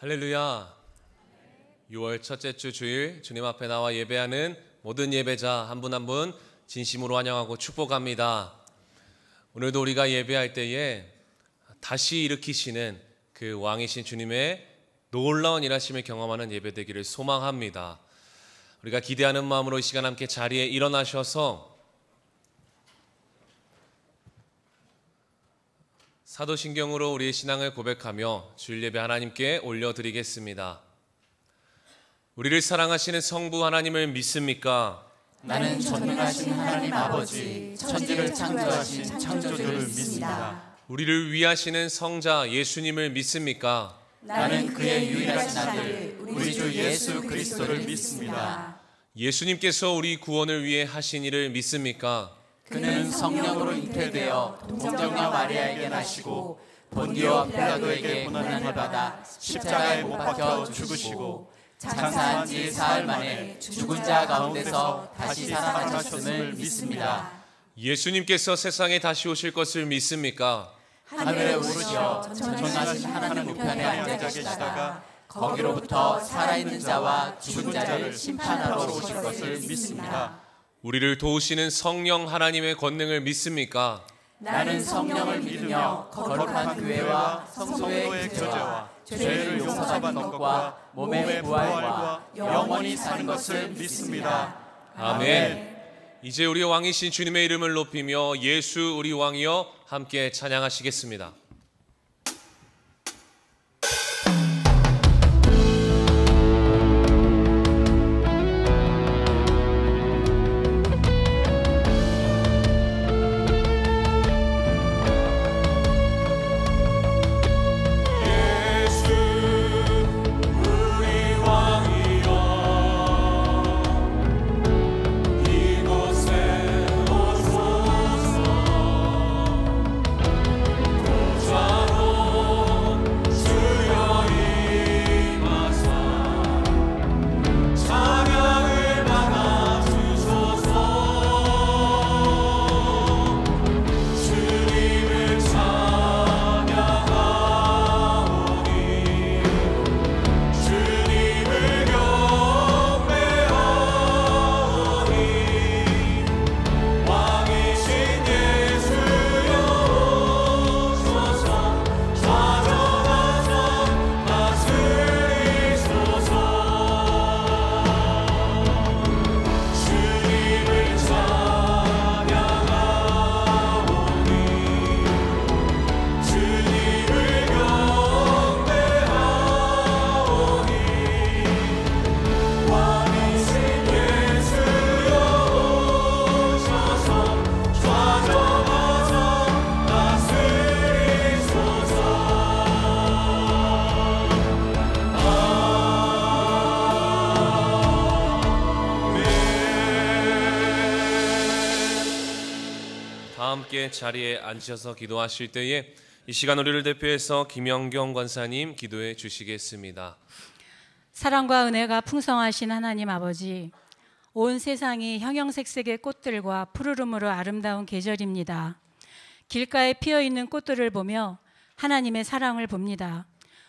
할렐루야. 6월 첫째 주 주일 주님 앞에 나와 예배하는 모든 예배자 한 분 한 분 진심으로 환영하고 축복합니다. 오늘도 우리가 예배할 때에 다시 일으키시는 그 왕이신 주님의 놀라운 일하심을 경험하는 예배 되기를 소망합니다. 우리가 기대하는 마음으로 이 시간 함께 자리에 일어나셔서 사도신경으로 우리의 신앙을 고백하며 주일 예배 하나님께 올려드리겠습니다. 우리를 사랑하시는 성부 하나님을 믿습니까? 나는 전능하신 하나님 아버지, 천지를 창조하신 창조주를 믿습니다. 우리를 위하시는 성자 예수님을 믿습니까? 나는 그의 유일하신 아들, 우리 주 예수 그리스도를 믿습니다. 예수님께서 우리 구원을 위해 하신 일을 믿습니까? 그는 성령으로 잉태되어 동정녀 마리아에게 나시고 본디오 필라도에게 고난을 받아 십자가에 못 박혀 죽으시고 장사한 지 사흘 만에 죽은 자 가운데서 다시 살아나셨음을 믿습니다. 예수님께서 세상에 다시 오실 것을 믿습니까? 하늘에 오르셔 전능하신 하나님 우편에 앉아 계시다가 거기로부터 살아있는 자와 죽은 자를 심판하러 오실 것을 믿습니다. 우리를 도우시는 성령 하나님의 권능을 믿습니까? 나는 성령을 믿으며 거룩한 교회와 성도의 교제와 죄를 용서받는 것과 몸의 부활과 영원히 사는 것을 믿습니다. 아멘. 이제 우리 왕이신 주님의 이름을 높이며 예수 우리 왕이여 함께 찬양하시겠습니다. 함께 자리에 앉으셔서 기도하실 때에 이 시간 우리를 대표해서 김영경 권사님 기도해 주시겠습니다. 사랑과 은혜가 풍성하신 하나님 아버지, 온 세상이 형형색색의 꽃들과 푸르름으로 아름다운 계절입니다. 길가에 피어있는 꽃들을 보며 하나님의 사랑을 봅니다.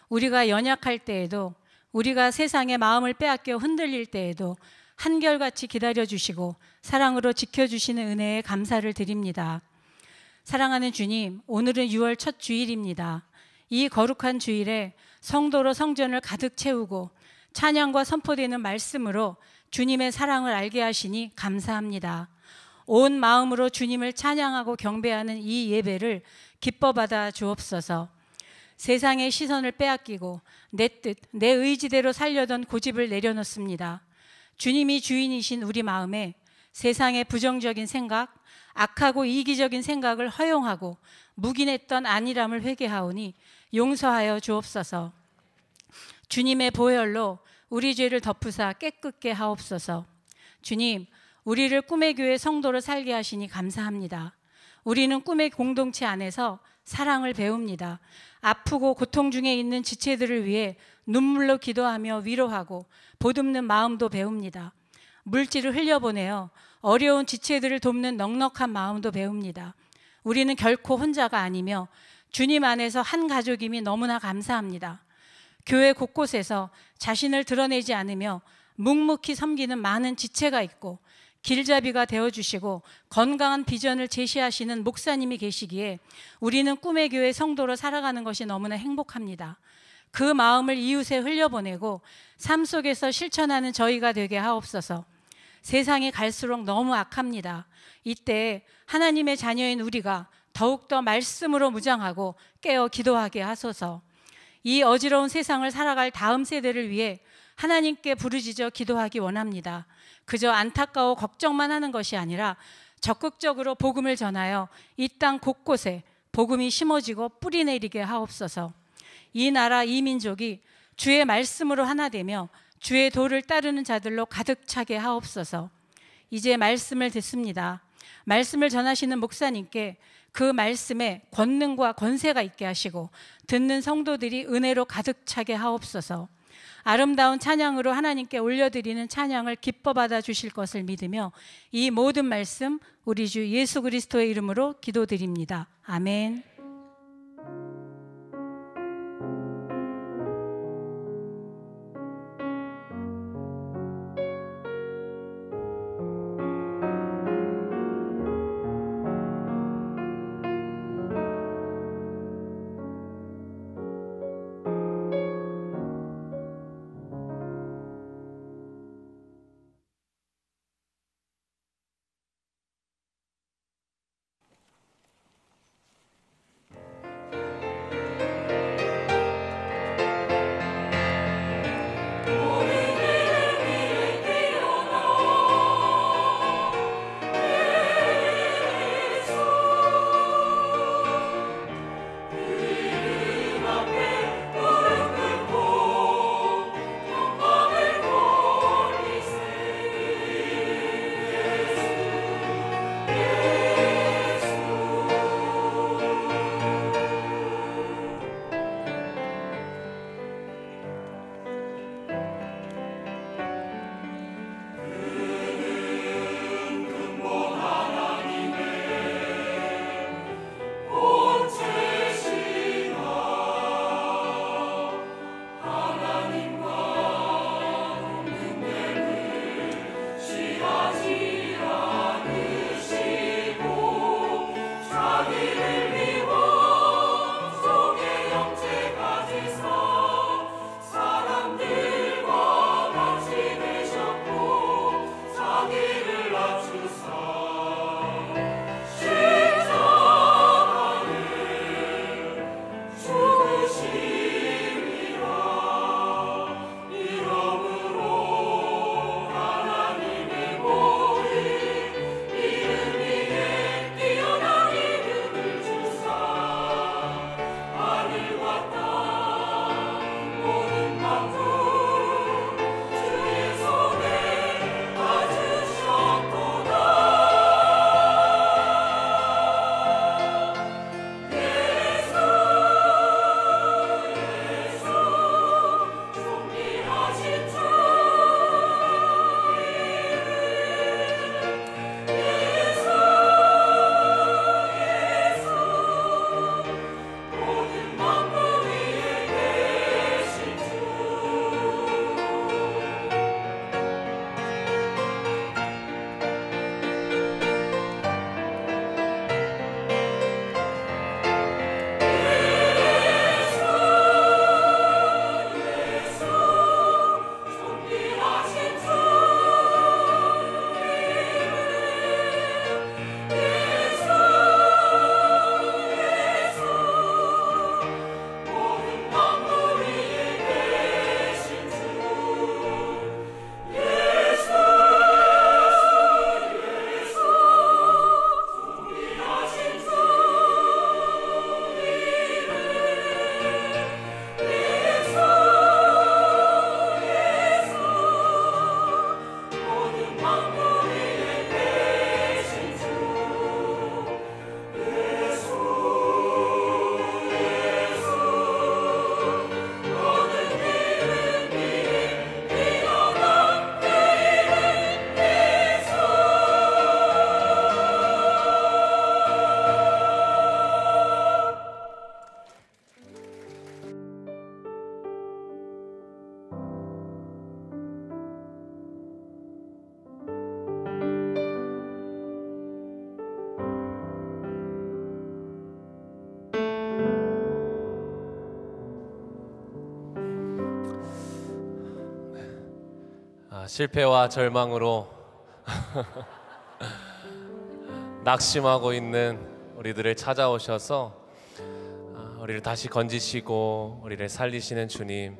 우리가 연약할 때에도, 우리가 세상의 마음을 빼앗겨 흔들릴 때에도 한결같이 기다려주시고 사랑으로 지켜주시는 은혜에 감사를 드립니다. 사랑하는 주님, 오늘은 6월 첫 주일입니다. 이 거룩한 주일에 성도로 성전을 가득 채우고 찬양과 선포되는 말씀으로 주님의 사랑을 알게 하시니 감사합니다. 온 마음으로 주님을 찬양하고 경배하는 이 예배를 기뻐 받아 주옵소서. 세상의 시선을 빼앗기고 내 뜻, 내 의지대로 살려던 고집을 내려놓습니다. 주님이 주인이신 우리 마음에 세상의 부정적인 생각, 악하고 이기적인 생각을 허용하고 묵인했던 안일함을 회개하오니 용서하여 주옵소서. 주님의 보혈로 우리 죄를 덮으사 깨끗게 하옵소서. 주님, 우리를 꿈의 교회 성도로 살게 하시니 감사합니다. 우리는 꿈의 공동체 안에서 사랑을 배웁니다. 아프고 고통 중에 있는 지체들을 위해 눈물로 기도하며 위로하고 보듬는 마음도 배웁니다. 물질을 흘려보내어 어려운 지체들을 돕는 넉넉한 마음도 배웁니다. 우리는 결코 혼자가 아니며 주님 안에서 한 가족임이 너무나 감사합니다. 교회 곳곳에서 자신을 드러내지 않으며 묵묵히 섬기는 많은 지체가 있고 길잡이가 되어주시고 건강한 비전을 제시하시는 목사님이 계시기에 우리는 꿈의 교회 성도로 살아가는 것이 너무나 행복합니다. 그 마음을 이웃에 흘려보내고 삶 속에서 실천하는 저희가 되게 하옵소서. 세상이 갈수록 너무 악합니다. 이때 하나님의 자녀인 우리가 더욱더 말씀으로 무장하고 깨어 기도하게 하소서. 이 어지러운 세상을 살아갈 다음 세대를 위해 하나님께 부르짖어 기도하기 원합니다. 그저 안타까워 걱정만 하는 것이 아니라 적극적으로 복음을 전하여 이 땅 곳곳에 복음이 심어지고 뿌리 내리게 하옵소서. 이 나라 이 민족이 주의 말씀으로 하나 되며 주의 도를 따르는 자들로 가득 차게 하옵소서. 이제 말씀을 듣습니다. 말씀을 전하시는 목사님께 그 말씀에 권능과 권세가 있게 하시고 듣는 성도들이 은혜로 가득 차게 하옵소서. 아름다운 찬양으로 하나님께 올려드리는 찬양을 기뻐 받아 주실 것을 믿으며 이 모든 말씀 우리 주 예수 그리스도의 이름으로 기도드립니다. 아멘. 실패와 절망으로 낙심하고 있는 우리들을 찾아오셔서 우리를 다시 건지시고 우리를 살리시는 주님,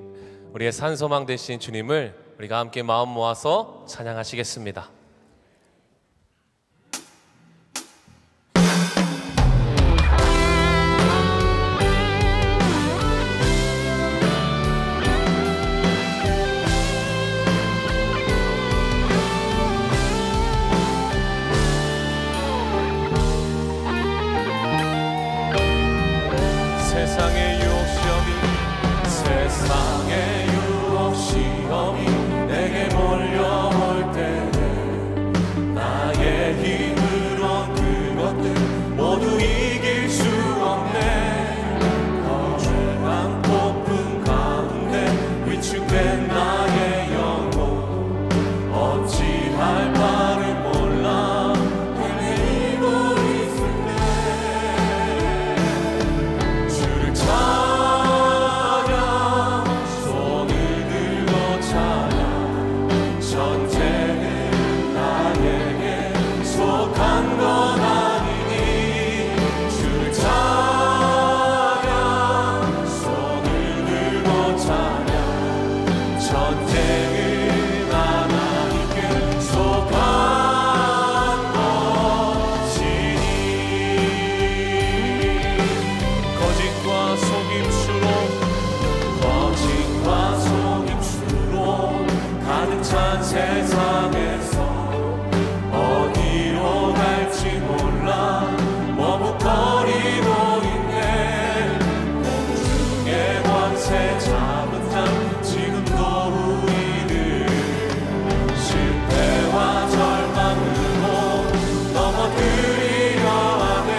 우리의 산소망 되신 주님을 우리가 함께 마음 모아서 찬양하시겠습니다. 세상의 유혹 시험이 내게 몰려올 때는 나의 힘으로 그것들 모두 이길 수 없네. 거룩한 폭풍 가운데 위축된 나의 영혼 어찌할 바를 몰라 헤매이고 있을 때 주를 세상에서 어디로 갈지 몰라 머뭇거리고 있네. 공중의 권세 잡은 자 지금도 우리를 실패와 절망으로 넘어뜨리려 하네.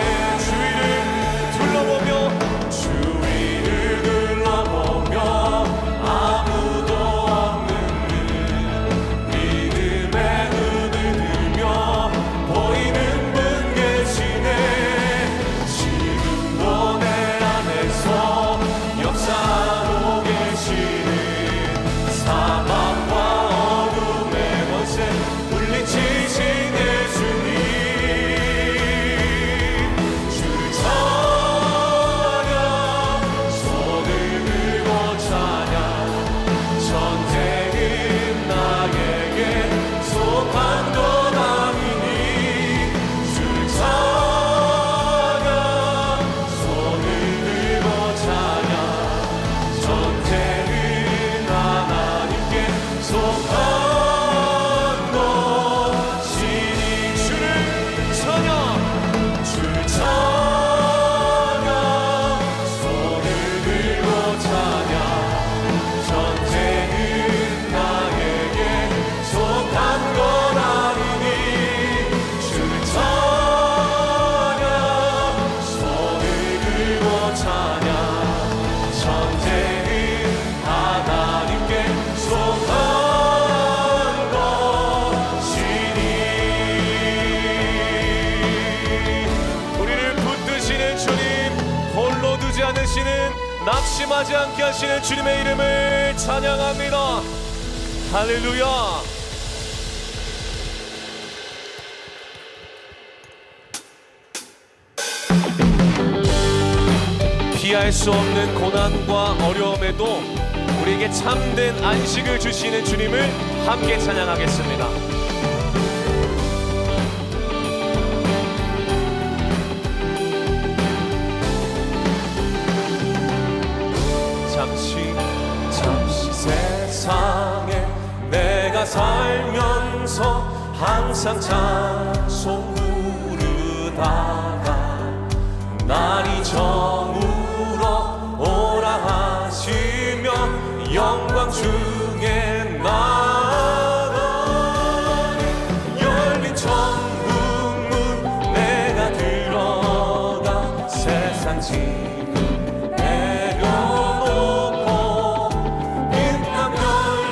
주위를 둘러보며 아무도 없는 보이는 분 계시네. 지금도 내 안에서 역사하고 계시는 사망과 어둠의 권세 물리치신 예수님, 주를 찬양, 손을 들고 찬양. 전쟁은 나에게 속한 것 낙심하지 않게 하시는 주님의 이름을 찬양합니다. 할렐루야. 피할 수 없는 고난과 어려움에도 우리에게 참된 안식을 주시는 주님을 함께 찬양하겠습니다. 잠시 세상에 내가 살면서 항상 찬송 부르다가 날이 저물어 오라 하시며 영광 중에 나가니 열린 천국문 내가 들어가 세상 지금 내려놓고 빛나면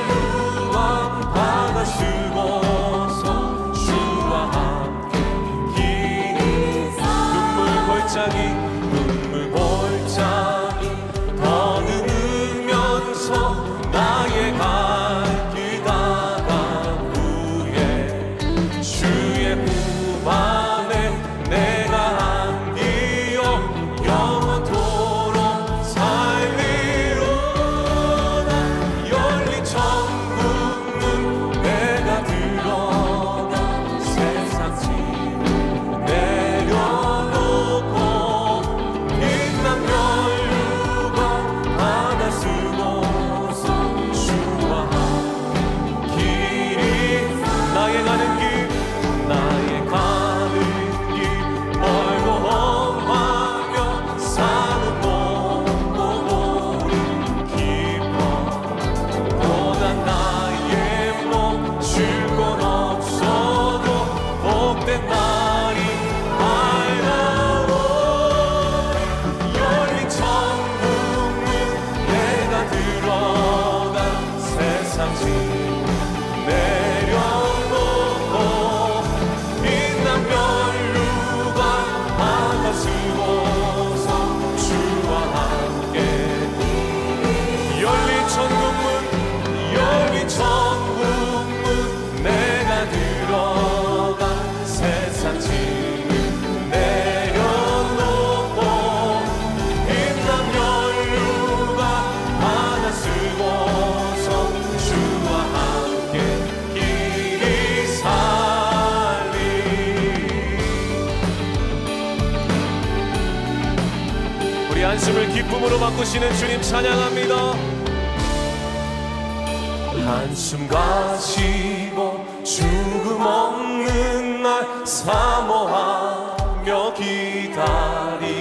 루왕 바다 쓰고서 주와 함께 긴 눈물 골짜기 더듬으면서 나의 갈 세상 짐 내려놓고 빛난 면류관 받아쓰고서 주와 함께 열린 천국문 내가 들어가 세상 짐을 내려놓고 빛난 면류관 받아쓰고서 주와 함께 길이 살리. 우리 한숨을 기쁨으로 바꾸시는 주님 찬양합니다. 한숨 가시고 죽음 없는 날 사모하며 기다리니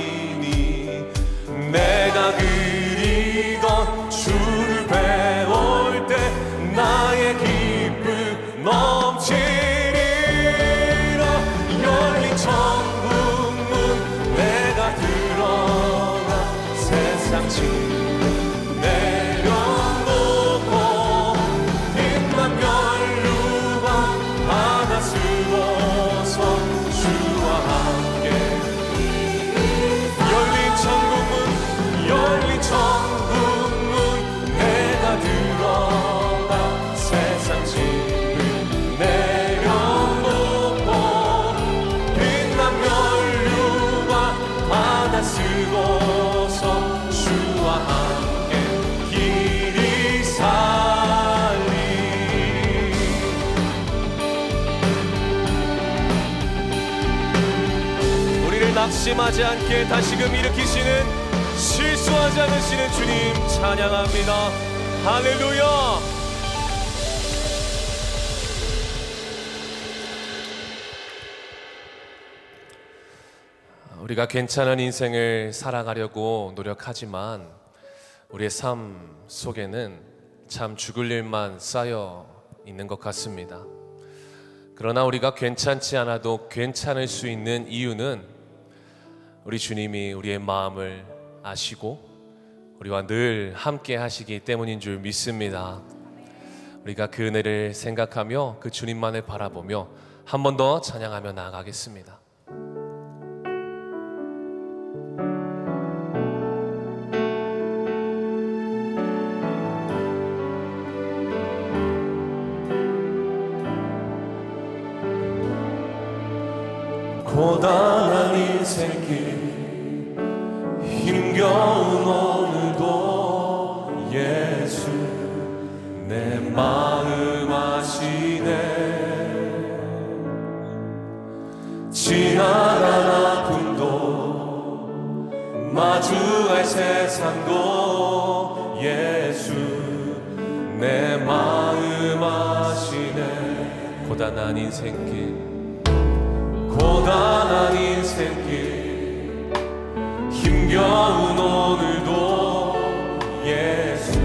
내가 그리던 주를 배울 때 나의 기쁨 넘치리라. 열린 천국문 내가 들어가 세상 짐 낙심하지 않게 다시금 일으키시는 실수하지 않으시는 주님 찬양합니다. 할렐루야. 우리가 괜찮은 인생을 살아가려고 노력하지만 우리의 삶 속에는 참 죽을 일만 쌓여 있는 것 같습니다. 그러나 우리가 괜찮지 않아도 괜찮을 수 있는 이유는 우리 주님이 우리의 마음을 아시고 우리와 늘 함께 하시기 때문인 줄 믿습니다. 우리가 그 은혜를 생각하며 그 주님만을 바라보며 한 번 더 찬양하며 나아가겠습니다. 고단한 인생길 힘겨운 오늘도 예수 내 마음 아시네. 지나간 아픔도 마주할 세상도 예수 내 마음 아시네. 고단한 인생길 고단한 인생길 힘겨운 오늘도 예수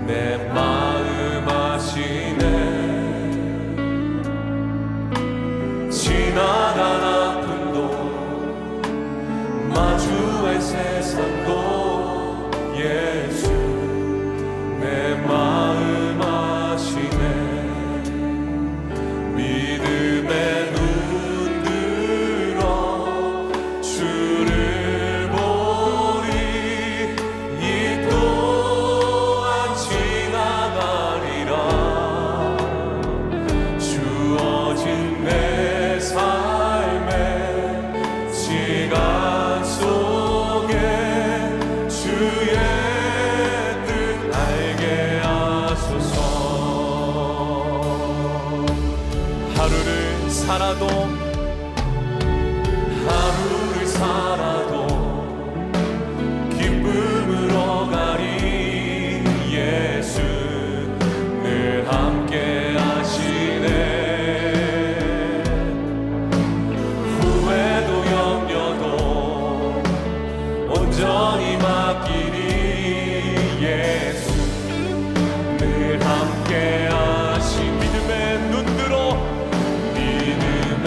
내 마음 아시네. 지나간 아픔도 마주할 세상도 예수 내 마음 아시네. 믿음의 하루를 살아도 기쁨으로 가리. 예수 늘 함께 하시네. 후회도 염려도 온전히 맡기리. 예수 늘 함께 하시. 믿음의 눈 들어 주어진 내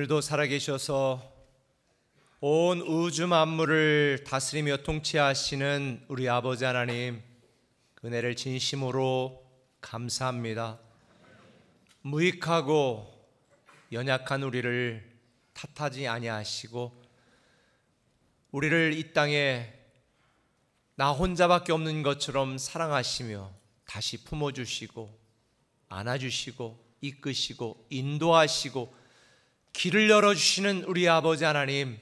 오늘도 살아계셔서 온 우주 만물을 다스리며 통치하시는 우리 아버지 하나님, 은혜를 진심으로 감사합니다. 무익하고 연약한 우리를 탓하지 아니하시고 우리를 이 땅에 나 혼자밖에 없는 것처럼 사랑하시며 다시 품어주시고 안아주시고 이끄시고 인도하시고 길을 열어주시는 우리 아버지 하나님,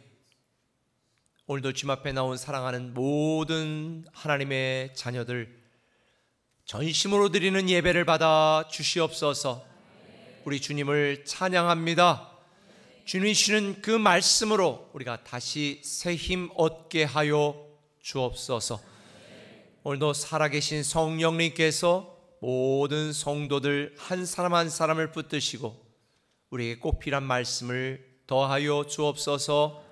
오늘도 주님 앞에 나온 사랑하는 모든 하나님의 자녀들 전심으로 드리는 예배를 받아 주시옵소서. 우리 주님을 찬양합니다. 주님이 주시는 그 말씀으로 우리가 다시 새 힘 얻게 하여 주옵소서. 오늘도 살아계신 성령님께서 모든 성도들 한 사람 한 사람을 붙드시고 우리에게 꼭 필요한 말씀을 더하여 주옵소서.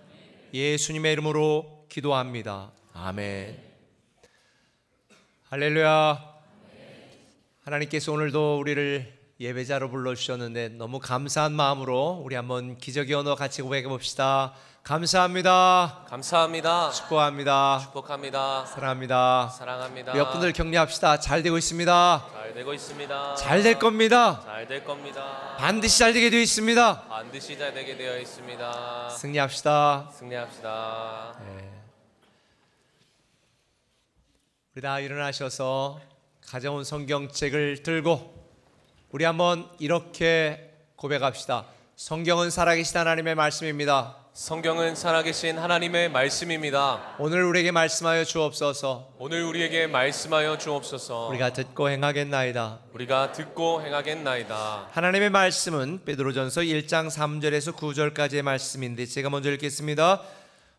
예수님의 이름으로 기도합니다. 아멘. 할렐루야. 하나님께서 오늘도 우리를 예배자로 불러주셨는데 너무 감사한 마음으로 우리 한번 기적의 언어 같이 고백해 봅시다. 감사합니다. 감사합니다. 축복합니다. 축복합니다. 사랑합니다. 사랑합니다. 몇 분들 격려합시다. 잘 되고 있습니다. 잘 되고 있습니다. 잘 될 겁니다. 잘 될 겁니다. 반드시 잘 되게 되어 있습니다. 반드시 잘 되게 되어 있습니다. 승리합시다. 승리합시다. 우리 다 일어나셔서 가져온 성경책을 들고 우리 한번 이렇게 고백합시다. 성경은 살아계신 하나님의 말씀입니다. 성경은 살아계신 하나님의 말씀입니다. 오늘 우리에게 말씀하여 주옵소서. 오늘 우리에게 말씀하여 주옵소서. 우리가 듣고 행하겠나이다. 우리가 듣고 행하겠나이다. 하나님의 말씀은 베드로전서 1장 3절에서 9절까지의 말씀인데 제가 먼저 읽겠습니다.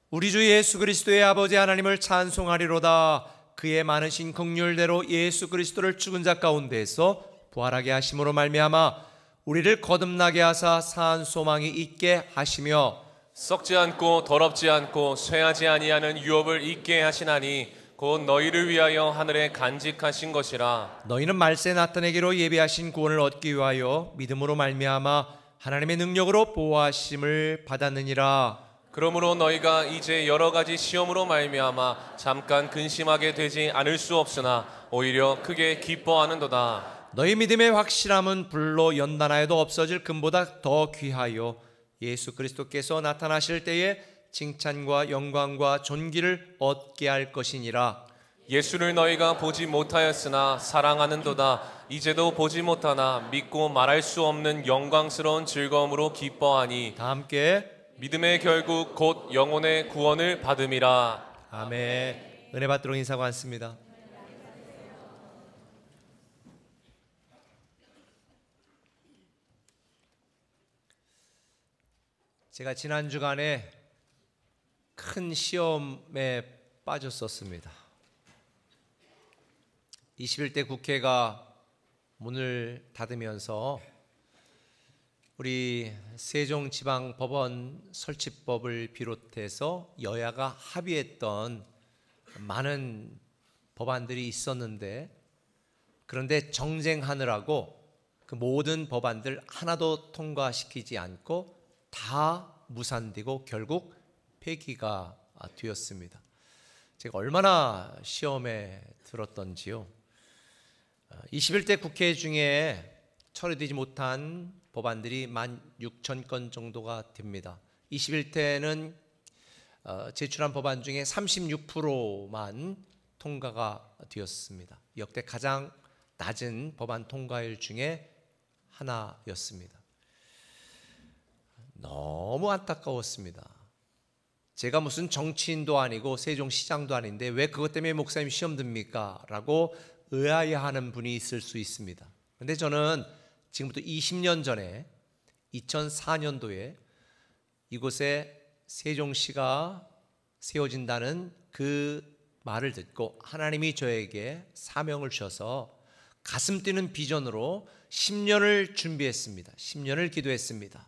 우리 주 예수 그리스도의 아버지 하나님을 찬송하리로다. 그의 많으신 긍휼대로 예수 그리스도를 죽은 자 가운데서 부활하게 하심으로 말미암아 우리를 거듭나게 하사 사한 소망이 있게 하시며 썩지 않고 더럽지 않고 쇠하지 아니하는 유업을 있게 하시나니 곧 너희를 위하여 하늘에 간직하신 것이라. 너희는 말세 나타내기로 예비하신 구원을 얻기 위하여 믿음으로 말미암아 하나님의 능력으로 보호하심을 받았느니라. 그러므로 너희가 이제 여러 가지 시험으로 말미암아 잠깐 근심하게 되지 않을 수 없으나 오히려 크게 기뻐하는도다. 너희 믿음의 확실함은 불로 연단하여도 없어질 금보다 더 귀하여 예수 그리스도께서 나타나실 때에 칭찬과 영광과 존귀를 얻게 할 것이니라. 예수를 너희가 보지 못하였으나 사랑하는도다. 이제도 보지 못하나 믿고 말할 수 없는 영광스러운 즐거움으로 기뻐하니 다 함께 믿음의 결국 곧 영혼의 구원을 받음이라. 아멘. 은혜 받도록 인사하고 앉습니다. 제가 지난 주간에 큰 시험에 빠졌었습니다. 21대 국회가 문을 닫으면서 우리 세종지방법원 설치법을 비롯해서 여야가 합의했던 많은 법안들이 있었는데, 그런데 정쟁하느라고 그 모든 법안들 하나도 통과시키지 않고 다 무산되고 결국 폐기가 되었습니다. 제가 얼마나 시험에 들었던지요. 21대 국회 중에 처리되지 못한 법안들이 16,000건 정도가 됩니다. 21대는 제출한 법안 중에 36%만 통과가 되었습니다. 역대 가장 낮은 법안 통과율 중에 하나였습니다. 너무 안타까웠습니다. 제가 무슨 정치인도 아니고 세종시장도 아닌데 왜 그것 때문에 목사님 시험 듭니까? 라고 의아해하는 분이 있을 수 있습니다. 그런데 저는 지금부터 20년 전에 2004년도에 이곳에 세종시가 세워진다는 그 말을 듣고 하나님이 저에게 사명을 주셔서 가슴 뛰는 비전으로 10년을 준비했습니다. 10년을 기도했습니다.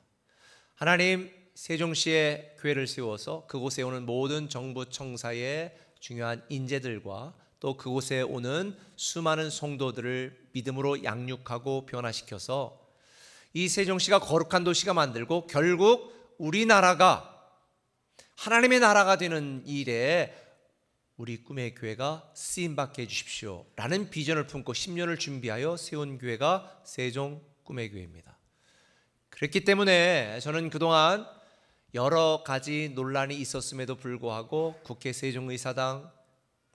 하나님, 세종시에 교회를 세워서 그곳에 오는 모든 정부 청사의 중요한 인재들과 또 그곳에 오는 수많은 성도들을 믿음으로 양육하고 변화시켜서 이 세종시가 거룩한 도시가 만들고 결국 우리나라가 하나님의 나라가 되는 일에 우리 꿈의 교회가 쓰임받게 해주십시오 라는 비전을 품고 10년을 준비하여 세운 교회가 세종 꿈의 교회입니다. 그렇기 때문에 저는 그동안 여러 가지 논란이 있었음에도 불구하고 국회 세종의사당,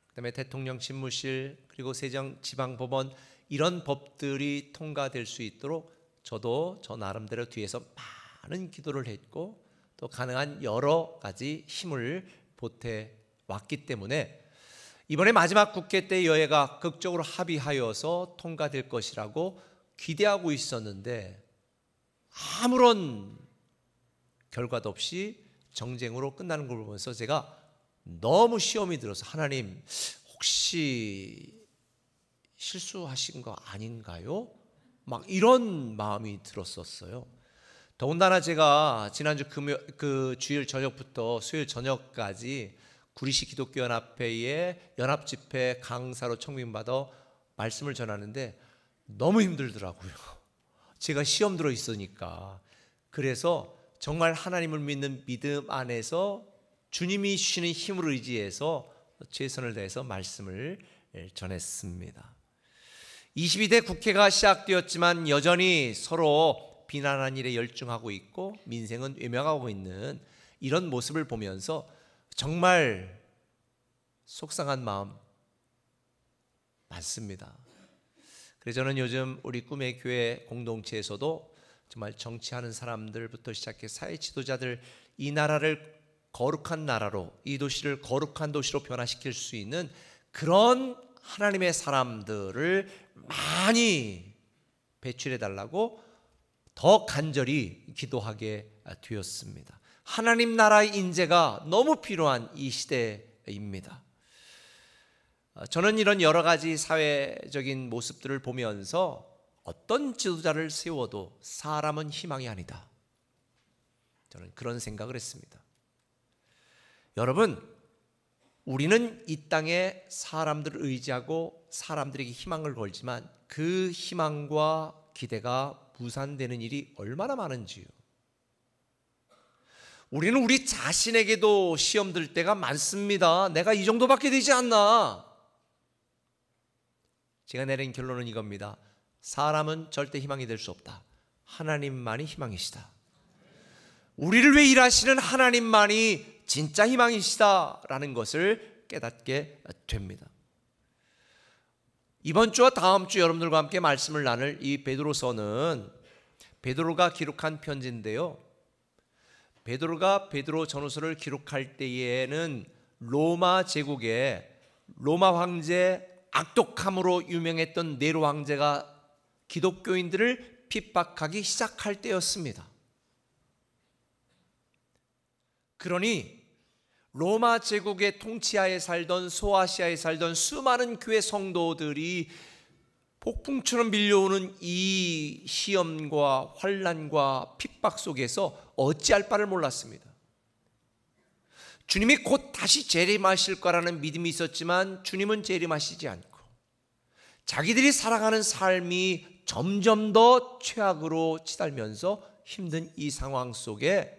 그다음에 대통령 집무실, 그리고 세종지방법원 이런 법들이 통과될 수 있도록 저도 저 나름대로 뒤에서 많은 기도를 했고 또 가능한 여러 가지 힘을 보태 왔기 때문에 이번에 마지막 국회 때 여야가 극적으로 합의하여서 통과될 것이라고 기대하고 있었는데 아무런 결과도 없이 정쟁으로 끝나는 걸 보면서 제가 너무 시험이 들어서 하나님 혹시 실수하신 거 아닌가요? 막 이런 마음이 들었었어요. 더군다나 제가 지난주 주일 저녁부터 수요일 저녁까지 구리시 기독교연합회의 연합집회 강사로 청빙받아 말씀을 전하는데 너무 힘들더라고요. 제가 시험 들어 있으니까. 그래서 정말 하나님을 믿는 믿음 안에서 주님이 주시는 힘을 의지해서 최선을 다해서 말씀을 전했습니다. 22대 국회가 시작되었지만 여전히 서로 비난하는 일에 열중하고 있고 민생은 외면하고 있는 이런 모습을 보면서 정말 속상한 마음 많습니다. 그래서 저는 요즘 우리 꿈의 교회 공동체에서도 정말 정치하는 사람들부터 시작해 사회 지도자들 이 나라를 거룩한 나라로, 이 도시를 거룩한 도시로 변화시킬 수 있는 그런 하나님의 사람들을 많이 배출해 달라고 더 간절히 기도하게 되었습니다. 하나님 나라의 인재가 너무 필요한 이 시대입니다. 저는 이런 여러 가지 사회적인 모습들을 보면서 어떤 지도자를 세워도 사람은 희망이 아니다. 저는 그런 생각을 했습니다. 여러분, 우리는 이 땅에 사람들을 의지하고 사람들에게 희망을 걸지만 그 희망과 기대가 무산되는 일이 얼마나 많은지요. 우리는 우리 자신에게도 시험 들 때가 많습니다. 내가 이 정도밖에 되지 않나. 제가 내린 결론은 이겁니다. 사람은 절대 희망이 될 수 없다. 하나님만이 희망이시다. 우리를 위해 일하시는 하나님만이 진짜 희망이시다라는 것을 깨닫게 됩니다. 이번 주와 다음 주 여러분들과 함께 말씀을 나눌 이 베드로서는 베드로가 기록한 편지인데요. 베드로가 베드로 전후서를 기록할 때에는 로마 제국의 로마 황제 악독함으로 유명했던 네로 황제가 기독교인들을 핍박하기 시작할 때였습니다. 그러니 로마 제국의 통치하에 살던 소아시아에 살던 수많은 교회 성도들이 폭풍처럼 밀려오는 이 시험과 환난과 핍박 속에서 어찌할 바를 몰랐습니다. 주님이 곧 다시 재림하실 거라는 믿음이 있었지만 주님은 재림하시지 않고 자기들이 살아가는 삶이 점점 더 최악으로 치달면서 힘든 이 상황 속에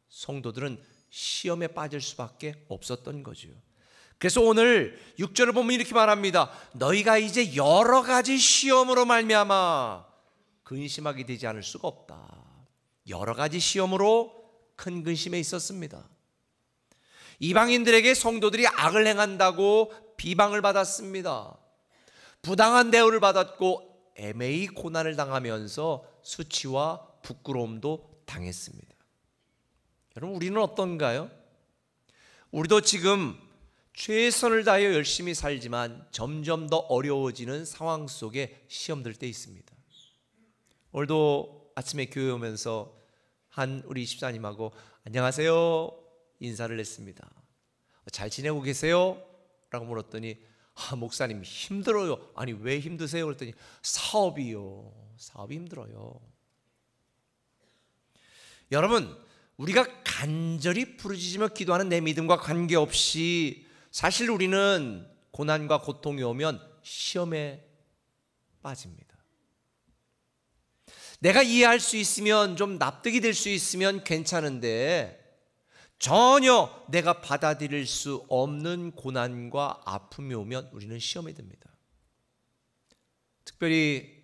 성도들은 시험에 빠질 수밖에 없었던 거죠. 그래서 오늘 6절을 보면 이렇게 말합니다. 너희가 이제 여러 가지 시험으로 말미암아 근심하게 되지 않을 수가 없다. 여러 가지 시험으로 큰 근심에 있었습니다. 이방인들에게 성도들이 악을 행한다고 비방을 받았습니다. 부당한 대우를 받았고 애매히 고난을 당하면서 수치와 부끄러움도 당했습니다. 여러분, 우리는 어떤가요? 우리도 지금 최선을 다하여 열심히 살지만 점점 더 어려워지는 상황 속에 시험들 때 있습니다. 오늘도 아침에 교회 오면서 한 우리 집사님하고 안녕하세요 인사를 했습니다. 잘 지내고 계세요? 라고 물었더니 목사님 힘들어요. 아니 왜 힘드세요? 그랬더니 사업이요. 사업이 힘들어요. 여러분, 우리가 간절히 부르짖으며 기도하는 내 믿음과 관계없이 사실 우리는 고난과 고통이 오면 시험에 빠집니다. 내가 이해할 수 있으면, 좀 납득이 될 수 있으면 괜찮은데 전혀 내가 받아들일 수 없는 고난과 아픔이 오면 우리는 시험에 듭니다. 특별히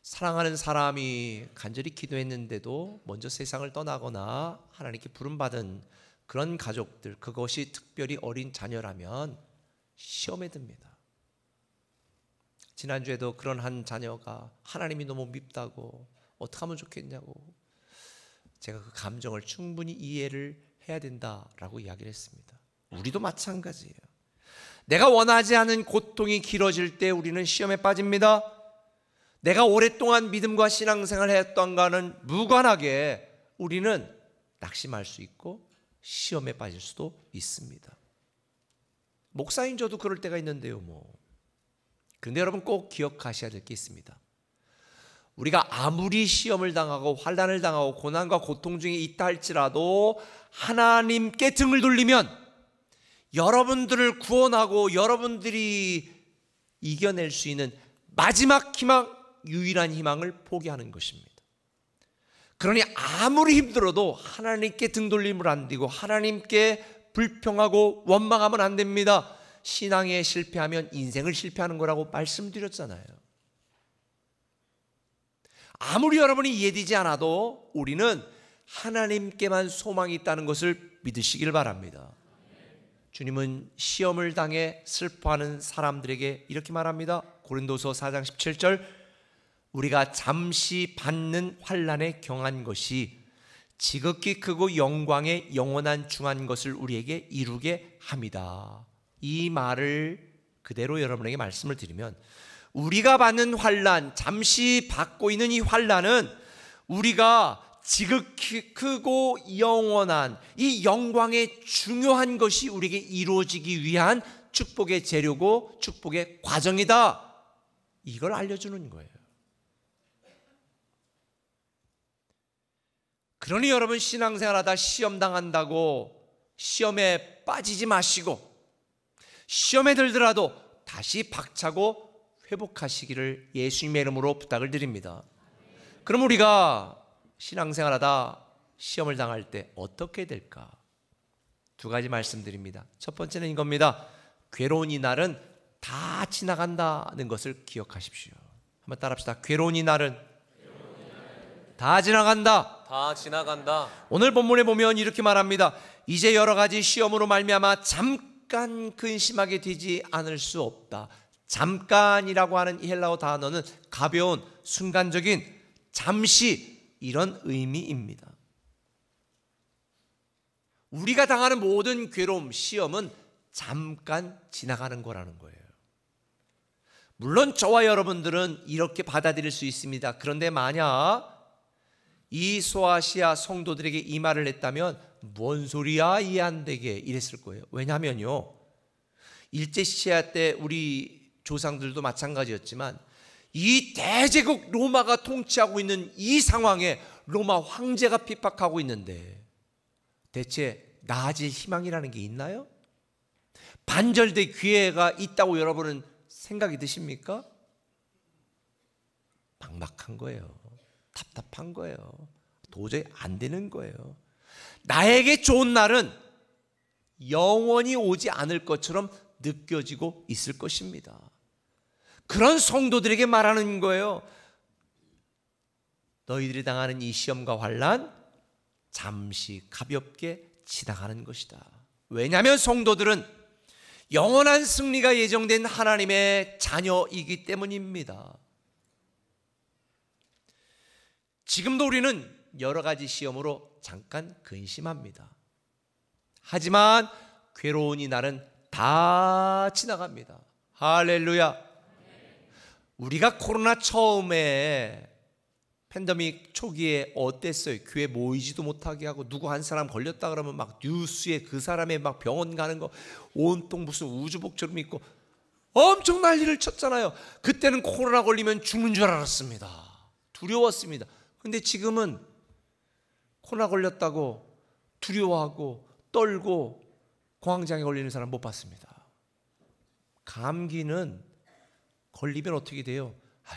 사랑하는 사람이 간절히 기도했는데도 먼저 세상을 떠나거나 하나님께 부름받은 그런 가족들, 그것이 특별히 어린 자녀라면 시험에 듭니다. 지난주에도 그런 한 자녀가 하나님이 너무 밉다고, 어떻게 하면 좋겠냐고, 제가 그 감정을 충분히 이해를 해야 된다라고 이야기를 했습니다. 우리도 마찬가지예요. 내가 원하지 않은 고통이 길어질 때 우리는 시험에 빠집니다. 내가 오랫동안 믿음과 신앙생활을 했던가는 무관하게 우리는 낙심할 수 있고 시험에 빠질 수도 있습니다. 목사인 저도 그럴 때가 있는데요. 그런데 여러분 꼭 기억하셔야 될 게 있습니다. 우리가 아무리 시험을 당하고 환난을 당하고 고난과 고통 중에 있다 할지라도 하나님께 등을 돌리면 여러분들을 구원하고 여러분들이 이겨낼 수 있는 마지막 희망, 유일한 희망을 포기하는 것입니다. 그러니 아무리 힘들어도 하나님께 등 돌림을 안 되고 하나님께 불평하고 원망하면 안 됩니다. 신앙에 실패하면 인생을 실패하는 거라고 말씀드렸잖아요. 아무리 여러분이 이해되지 않아도 우리는 하나님께만 소망이 있다는 것을 믿으시길 바랍니다. 주님은 시험을 당해 슬퍼하는 사람들에게 이렇게 말합니다. 고린도서 4장 17절, 우리가 잠시 받는 환난에 경한 것이 지극히 크고 영광의 영원한 중한 것을 우리에게 이루게 합니다. 이 말을 그대로 여러분에게 말씀을 드리면, 우리가 받는 환난, 잠시 받고 있는 이 환난은 우리가 지극히 크고 영원한 이 영광의 중요한 것이 우리에게 이루어지기 위한 축복의 재료고 축복의 과정이다, 이걸 알려주는 거예요. 그러니 여러분, 신앙생활하다 시험 당한다고 시험에 빠지지 마시고, 시험에 들더라도 다시 박차고 회복하시기를 예수님의 이름으로 부탁을 드립니다. 그럼 우리가 신앙생활하다 시험을 당할 때 어떻게 될까? 두 가지 말씀드립니다. 첫 번째는 이겁니다. 괴로운 이 날은 다 지나간다는 것을 기억하십시오. 한번 따라합시다. 괴로운 이 날은 다 지나간다. 다 지나간다. 오늘 본문에 보면 이렇게 말합니다. 이제 여러 가지 시험으로 말미암아 잠깐 근심하게 되지 않을 수 없다. 잠깐이라고 하는 이 헬라어 단어는 가벼운, 순간적인, 잠시, 이런 의미입니다. 우리가 당하는 모든 괴로움, 시험은 잠깐 지나가는 거라는 거예요. 물론 저와 여러분들은 이렇게 받아들일 수 있습니다. 그런데 만약 이 소아시아 성도들에게 이 말을 했다면 뭔 소리야, 이해 안 되게, 이랬을 거예요. 왜냐하면요, 일제시대 때 우리 조상들도 마찬가지였지만 이 대제국 로마가 통치하고 있는 이 상황에 로마 황제가 핍박하고 있는데 대체 나아질 희망이라는 게 있나요? 반절될 기회가 있다고 여러분은 생각이 드십니까? 막막한 거예요. 답답한 거예요. 도저히 안 되는 거예요. 나에게 좋은 날은 영원히 오지 않을 것처럼 느껴지고 있을 것입니다. 그런 성도들에게 말하는 거예요. 너희들이 당하는 이 시험과 환난 잠시 가볍게 지나가는 것이다. 왜냐하면 성도들은 영원한 승리가 예정된 하나님의 자녀이기 때문입니다. 지금도 우리는 여러 가지 시험으로 잠깐 근심합니다. 하지만 괴로운 이 날은 다 지나갑니다. 할렐루야. 우리가 코로나 처음에 팬데믹 초기에 어땠어요? 교회 모이지도 못하게 하고 누구 한 사람 걸렸다 그러면 막 뉴스에 그 사람의 막 병원 가는 거 온통 무슨 우주복처럼 입고 엄청 난리를 쳤잖아요. 그때는 코로나 걸리면 죽는 줄 알았습니다. 두려웠습니다. 근데 지금은 코로나 걸렸다고 두려워하고 떨고 공황장애 걸리는 사람 못 봤습니다. 감기는 걸리면 어떻게 돼요?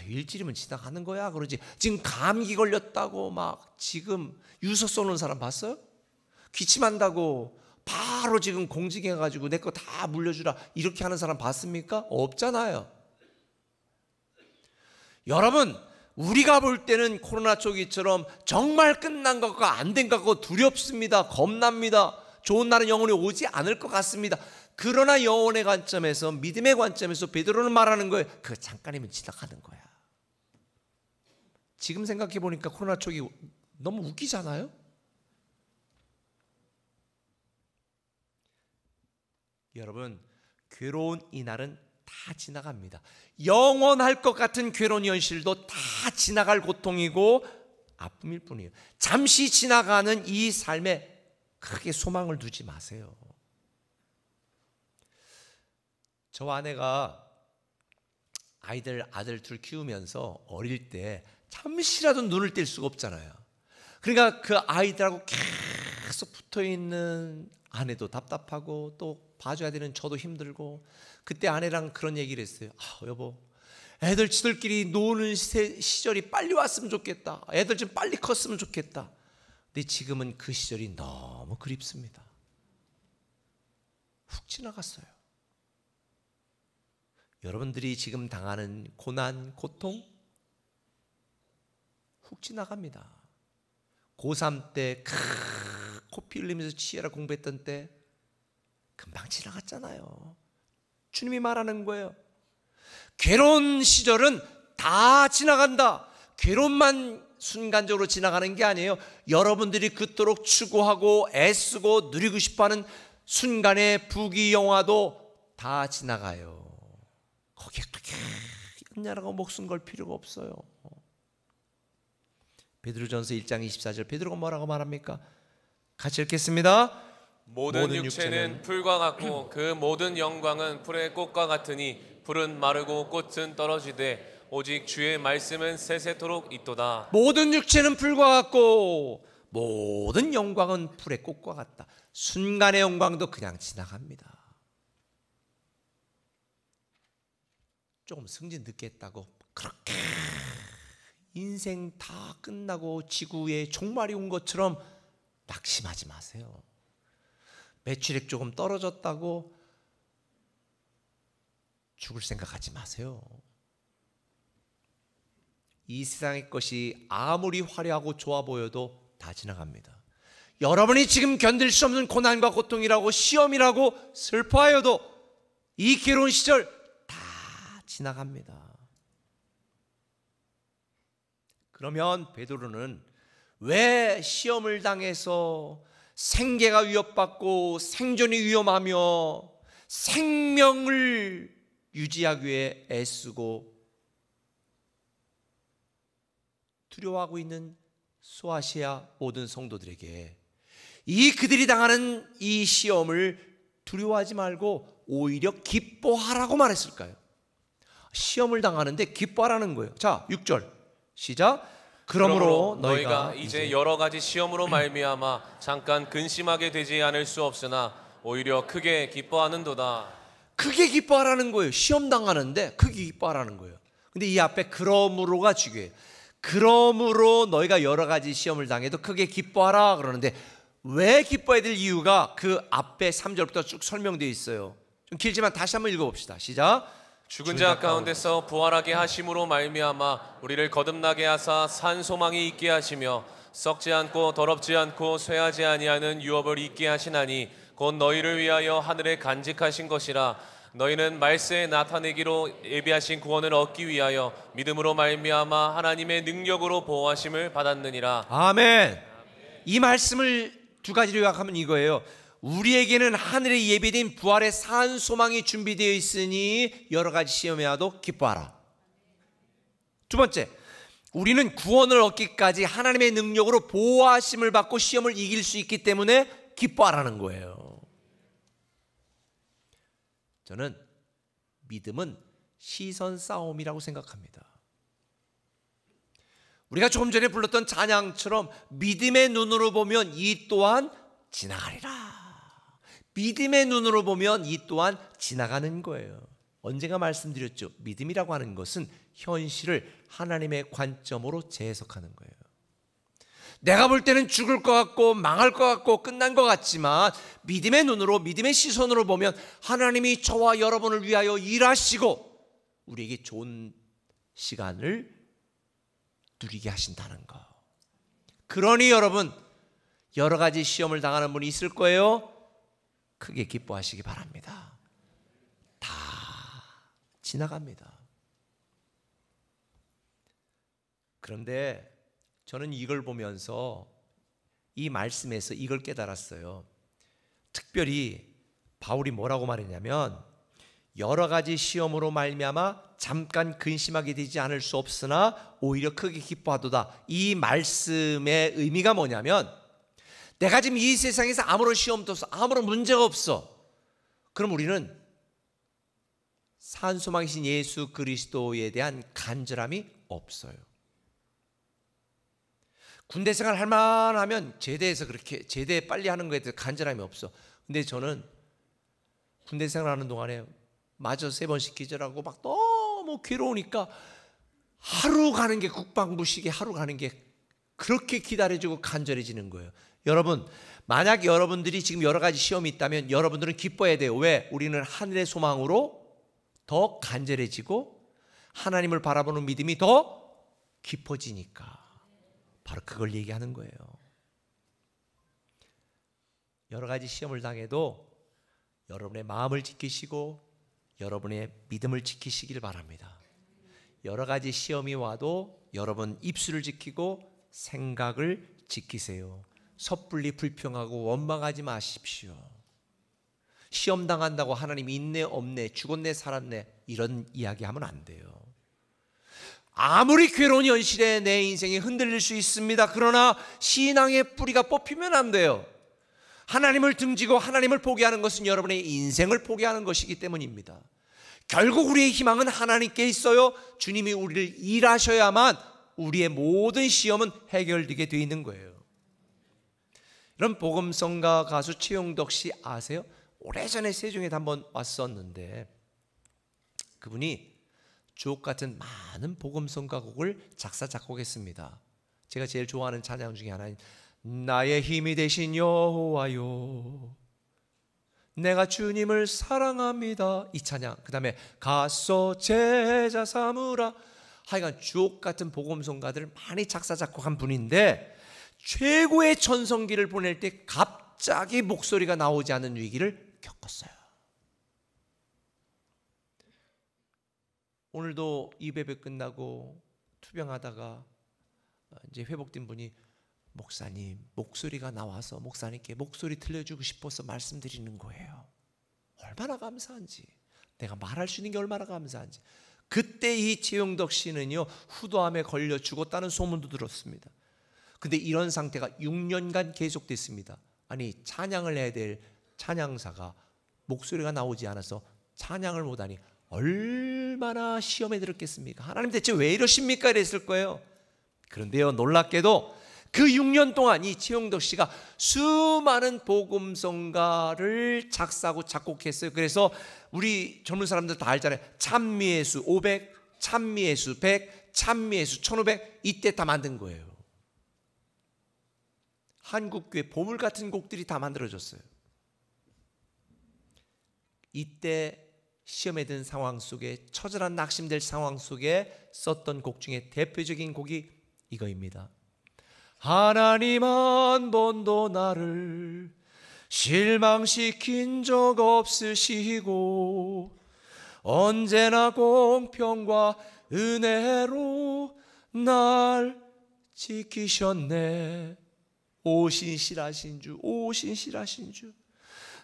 일주일이면 지나가는 거야 그러지. 지금 감기 걸렸다고 막 지금 유서 쏘는 사람 봤어요? 기침한다고 바로 지금 공직해가지고 내 거 다 물려주라 이렇게 하는 사람 봤습니까? 없잖아요. 여러분, 우리가 볼 때는 코로나 초기처럼 정말 끝난 것 같고 안 된 것 같고 두렵습니다. 겁납니다. 좋은 날은 영원히 오지 않을 것 같습니다. 그러나 영혼의 관점에서, 믿음의 관점에서 베드로는 말하는 거예요. 그거 잠깐이면 지나가는 거야. 지금 생각해 보니까 코로나 초기 너무 웃기잖아요. 여러분, 괴로운 이 날은 다 지나갑니다. 영원할 것 같은 괴로운 현실도 다 지나갈 고통이고 아픔일 뿐이에요. 잠시 지나가는 이 삶에 크게 소망을 두지 마세요. 저 아내가 아들 둘 키우면서 어릴 때 잠시라도 눈을 뗄 수가 없잖아요. 그러니까 그 아이들하고 계속 붙어있는 아내도 답답하고 또 봐줘야 되는 저도 힘들고, 그때 아내랑 그런 얘기를 했어요. 여보, 애들 지들끼리 노는 시절이 빨리 왔으면 좋겠다. 애들 좀 빨리 컸으면 좋겠다. 근데 지금은 그 시절이 너무 그립습니다. 훅 지나갔어요. 여러분들이 지금 당하는 고난, 고통 훅 지나갑니다. 고3 때 코피 흘리면서 치열하 공부했던 때 금방 지나갔잖아요. 주님이 말하는 거예요. 괴로운 시절은 다 지나간다. 괴로움만 순간적으로 지나가는 게 아니에요. 여러분들이 그토록 추구하고 애쓰고 누리고 싶어하는 순간의 부귀영화도 다 지나가요. 거기에 그렇게 연연하고 목숨 걸 필요가 없어요. 베드로전서 1장 24절 베드로가 뭐라고 말합니까? 같이 읽겠습니다. 모든 육체는 풀과 같고 그 모든 영광은 풀의 꽃과 같으니 풀은 마르고 꽃은 떨어지되 오직 주의 말씀은 세세토록 있도다. 모든 육체는 풀과 같고 모든 영광은 풀의 꽃과 같다. 순간의 영광도 그냥 지나갑니다. 조금 승진 늦게 했다고 그렇게 인생 다 끝나고 지구에 종말이 온 것처럼 낙심하지 마세요. 매출액 조금 떨어졌다고 죽을 생각하지 마세요. 이 세상의 것이 아무리 화려하고 좋아 보여도 다 지나갑니다. 여러분이 지금 견딜 수 없는 고난과 고통이라고 시험이라고 슬퍼하여도 이 괴로운 시절 다 지나갑니다. 그러면 베드로는 왜 시험을 당해서 생계가 위협받고 생존이 위험하며 생명을 유지하기 위해 애쓰고 두려워하고 있는 소아시아 모든 성도들에게 이 그들이 당하는 이 시험을 두려워하지 말고 오히려 기뻐하라고 말했을까요? 시험을 당하는데 기뻐하라는 거예요. 자, 6절 시작. 그러므로 너희가 이제 여러 가지 시험으로 말미암아 잠깐 근심하게 되지 않을 수 없으나 오히려 크게 기뻐하는도다. 크게 기뻐하라는 거예요. 시험 당하는데 크게 기뻐하라는 거예요. 근데 이 앞에 그러므로가 중요해요. 그러므로 너희가 여러 가지 시험을 당해도 크게 기뻐하라 그러는데 왜 기뻐해야 될 이유가 그 앞에 3절부터 쭉 설명되어 있어요. 좀 길지만 다시 한번 읽어봅시다. 시작. 죽은 자 가운데서 부활하게 하심으로 말미암아 우리를 거듭나게 하사 산 소망이 있게 하시며 썩지 않고 더럽지 않고 쇠하지 아니하는 유업을 있게 하시나니 곧 너희를 위하여 하늘에 간직하신 것이라. 너희는 말세에 나타내기로 예비하신 구원을 얻기 위하여 믿음으로 말미암아 하나님의 능력으로 보호하심을 받았느니라. 아멘. 이 말씀을 두 가지로 요약하면 이거예요. 우리에게는 하늘에 예비된 부활의 산 소망이 준비되어 있으니 여러 가지 시험에 와도 기뻐하라. 두 번째, 우리는 구원을 얻기까지 하나님의 능력으로 보호하심을 받고 시험을 이길 수 있기 때문에 기뻐하라는 거예요. 저는 믿음은 시선 싸움이라고 생각합니다. 우리가 조금 전에 불렀던 찬양처럼 믿음의 눈으로 보면 이 또한 지나가리라. 믿음의 눈으로 보면 이 또한 지나가는 거예요. 언젠가 말씀드렸죠. 믿음이라고 하는 것은 현실을 하나님의 관점으로 재해석하는 거예요. 내가 볼 때는 죽을 것 같고 망할 것 같고 끝난 것 같지만 믿음의 눈으로, 믿음의 시선으로 보면 하나님이 저와 여러분을 위하여 일하시고 우리에게 좋은 시간을 누리게 하신다는 거. 그러니 여러분, 여러 가지 시험을 당하는 분이 있을 거예요. 크게 기뻐하시기 바랍니다. 다 지나갑니다. 그런데 저는 이걸 보면서 이 말씀에서 이걸 깨달았어요. 특별히 바울이 뭐라고 말했냐면, 여러 가지 시험으로 말미암아 잠깐 근심하게 되지 않을 수 없으나 오히려 크게 기뻐하도다. 이 말씀의 의미가 뭐냐면, 내가 지금 이 세상에서 아무런 시험도 없어, 아무런 문제가 없어. 그럼 우리는 산소망이신 예수 그리스도에 대한 간절함이 없어요. 군대 생활 할 만하면 제대해서 그렇게 제대 빨리 하는 거에 대해서 간절함이 없어. 근데 저는 군대 생활하는 동안에 마저 3번씩 기절하고 막 너무 괴로우니까 하루 가는 게, 국방부식에 하루 가는 게 그렇게 기다려지고 간절해지는 거예요. 여러분, 만약 여러분들이 지금 여러 가지 시험이 있다면 여러분들은 기뻐해야 돼요. 왜? 우리는 하늘의 소망으로 더 간절해지고 하나님을 바라보는 믿음이 더 깊어지니까. 바로 그걸 얘기하는 거예요. 여러 가지 시험을 당해도 여러분의 마음을 지키시고 여러분의 믿음을 지키시길 바랍니다. 여러 가지 시험이 와도 여러분 입술을 지키고 생각을 지키세요. 섣불리 불평하고 원망하지 마십시오. 시험 당한다고 하나님 있네 없네, 죽었네 살았네 이런 이야기하면 안 돼요. 아무리 괴로운 현실에 내 인생이 흔들릴 수 있습니다. 그러나 신앙의 뿌리가 뽑히면 안 돼요. 하나님을 등지고 하나님을 포기하는 것은 여러분의 인생을 포기하는 것이기 때문입니다. 결국 우리의 희망은 하나님께 있어요. 주님이 우리를 일하셔야만 우리의 모든 시험은 해결되게 되어 있는 거예요. 이런 복음성가 가수 최용덕 씨 아세요? 오래전에 세종에도 한번 왔었는데 그분이 주옥 같은 많은 복음성가 곡을 작사 작곡했습니다. 제가 제일 좋아하는 찬양 중에 하나인 나의 힘이 되신 여호와요 내가 주님을 사랑합니다, 이 찬양. 그 다음에 가서 제자 삼으라. 하여간 주옥 같은 복음성가들을 많이 작사 작곡한 분인데 최고의 전성기를 보낼 때 갑자기 목소리가 나오지 않는 위기를 겪었어요. 오늘도 이 예배 끝나고 투병하다가 이제 회복된 분이 목사님 목소리가 나와서 목사님께 목소리 들려주고 싶어서 말씀드리는 거예요. 얼마나 감사한지, 내가 말할 수 있는 게 얼마나 감사한지. 그때 이 최용덕 씨는요 후두암에 걸려 죽었다는 소문도 들었습니다. 근데 이런 상태가 6년간 계속됐습니다. 아니 찬양을 해야 될 찬양사가 목소리가 나오지 않아서 찬양을 못하니 얼마나 시험에 들었겠습니까? 하나님 대체 왜 이러십니까? 이랬을 거예요. 그런데요 놀랍게도 그 6년 동안 이 최용덕 씨가 수많은 복음성가를 작사하고 작곡했어요. 그래서 우리 젊은 사람들 다 알잖아요. 찬미의 수 500, 찬미의 수 100, 찬미의 수 1500 이때 다 만든 거예요. 한국교회 보물 같은 곡들이 다 만들어졌어요. 이때 시험에 든 상황 속에, 처절한 낙심될 상황 속에 썼던 곡 중에 대표적인 곡이 이거입니다. 하나님 한 번도 나를 실망시킨 적 없으시고 언제나 공평과 은혜로 날 지키셨네. 오 신실하신 주, 오 신실하신 주,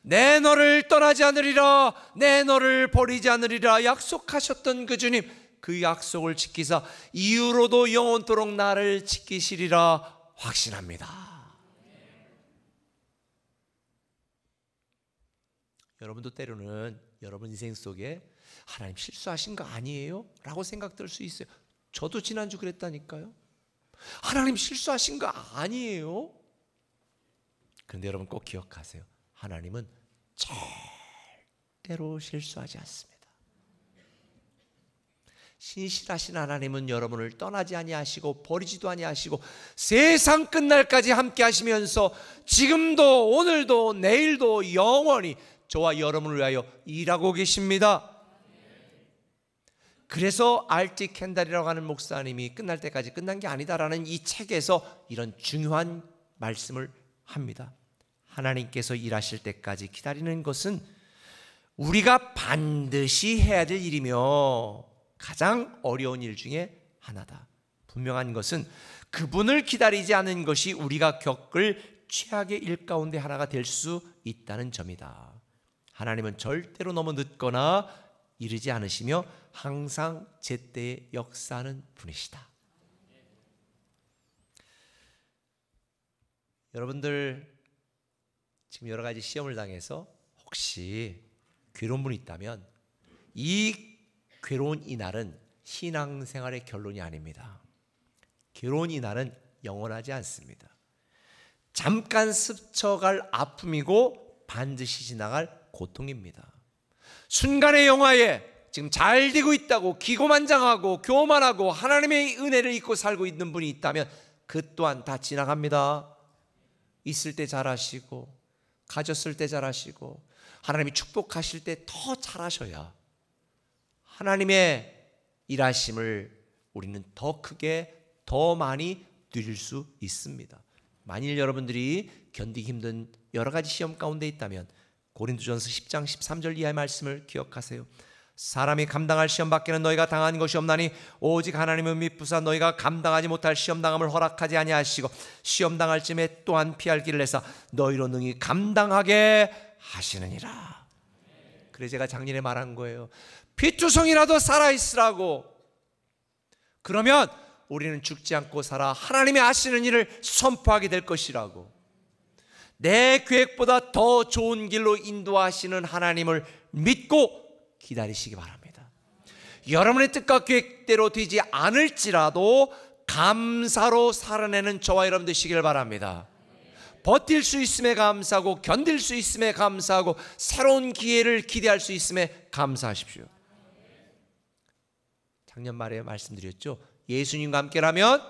내 너를 떠나지 않으리라, 내 너를 버리지 않으리라 약속하셨던 그 주님, 그 약속을 지키사 이후로도 영원토록 나를 지키시리라 확신합니다. 여러분도 때로는 여러분 인생 속에 하나님 실수하신 거 아니에요? 라고 생각될 수 있어요. 저도 지난주 그랬다니까요. 하나님 실수하신 거 아니에요? 그런데 여러분 꼭 기억하세요. 하나님은 절대로 실수하지 않습니다. 신실하신 하나님은 여러분을 떠나지 아니하시고 버리지도 아니하시고 세상 끝날까지 함께 하시면서 지금도 오늘도 내일도 영원히 저와 여러분을 위하여 일하고 계십니다. 그래서 R.T. 켄달이라고 하는 목사님이 끝날 때까지 끝난 게 아니다라는 이 책에서 이런 중요한 말씀을 합니다. 하나님께서 일하실 때까지 기다리는 것은 우리가 반드시 해야 될 일이며 가장 어려운 일 중에 하나다. 분명한 것은 그분을 기다리지 않는 것이 우리가 겪을 최악의 일 가운데 하나가 될 수 있다는 점이다. 하나님은 절대로 너무 늦거나 이르지 않으시며 항상 제때에 역사하는 분이시다. 여러분들 지금 여러 가지 시험을 당해서 혹시 괴로운 분이 있다면 이 괴로운 이날은 신앙생활의 결론이 아닙니다. 괴로운 이날은 영원하지 않습니다. 잠깐 스쳐갈 아픔이고 반드시 지나갈 고통입니다. 순간의 영화에 지금 잘 되고 있다고 기고만장하고 교만하고 하나님의 은혜를 잊고 살고 있는 분이 있다면 그 또한 다 지나갑니다. 있을 때 잘하시고 가졌을 때 잘하시고 하나님이 축복하실 때 더 잘하셔야 하나님의 일하심을 우리는 더 크게 더 많이 누릴 수 있습니다. 만일 여러분들이 견디기 힘든 여러 가지 시험 가운데 있다면 고린도전서 10장 13절 이하의 말씀을 기억하세요. 사람이 감당할 시험 밖에는 너희가 당한 것이 없나니 오직 하나님은 미쁘사 너희가 감당하지 못할 시험당함을 허락하지 아니하시고 시험당할 쯤에 또한 피할 길을 내사 너희로 능히 감당하게 하시느니라. 그래 제가 작년에 말한 거예요. 피투성이라도 살아있으라고. 그러면 우리는 죽지 않고 살아 하나님이 하시는 일을 선포하게 될 것이라고. 내 계획보다 더 좋은 길로 인도하시는 하나님을 믿고 기다리시기 바랍니다. 여러분의 뜻과 계획대로 되지 않을지라도 감사로 살아내는 저와 여러분 되시길 바랍니다. 버틸 수 있음에 감사하고 견딜 수 있음에 감사하고 새로운 기회를 기대할 수 있음에 감사하십시오. 작년 말에 말씀드렸죠. 예수님과 함께라면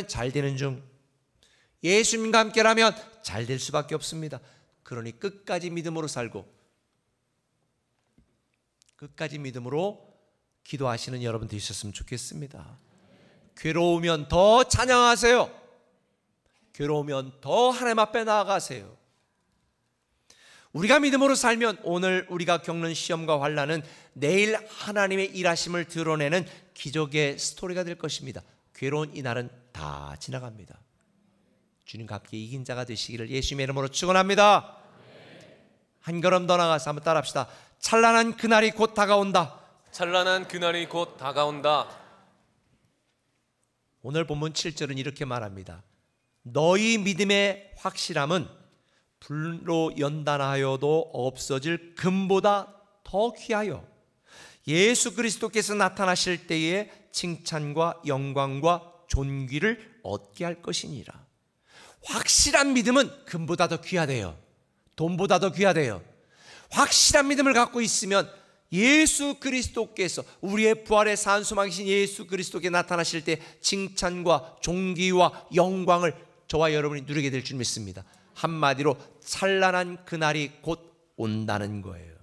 잘 되는 중, 예수님과 함께라면 잘 될 수밖에 없습니다. 그러니 끝까지 믿음으로 살고 끝까지 믿음으로 기도하시는 여러분 되셨으면 좋겠습니다. 괴로우면 더 찬양하세요. 괴로우면 더 하나님 앞에 나아가세요. 우리가 믿음으로 살면 오늘 우리가 겪는 시험과 환난은 내일 하나님의 일하심을 드러내는 기적의 스토리가 될 것입니다. 괴로운 이날은 다 지나갑니다. 주님과 함께 이긴 자가 되시기를 예수님의 이름으로 축원합니다. 한 걸음 더 나가서 한번 따라합시다. 찬란한 그날이 곧 다가온다. 찬란한 그날이 곧 다가온다. 오늘 본문 7절은 이렇게 말합니다. 너희 믿음의 확실함은 불로 연단하여도 없어질 금보다 더 귀하여 예수 그리스도께서 나타나실 때에 칭찬과 영광과 존귀를 얻게 할 것이니라. 확실한 믿음은 금보다 더 귀하대요. 돈보다 더 귀하대요. 확실한 믿음을 갖고 있으면 예수 그리스도께서 우리의 부활의 산 소망이신 예수 그리스도께 나타나실 때 칭찬과 존귀와 영광을 저와 여러분이 누리게 될 줄 믿습니다. 한마디로 찬란한 그날이 곧 온다는 거예요.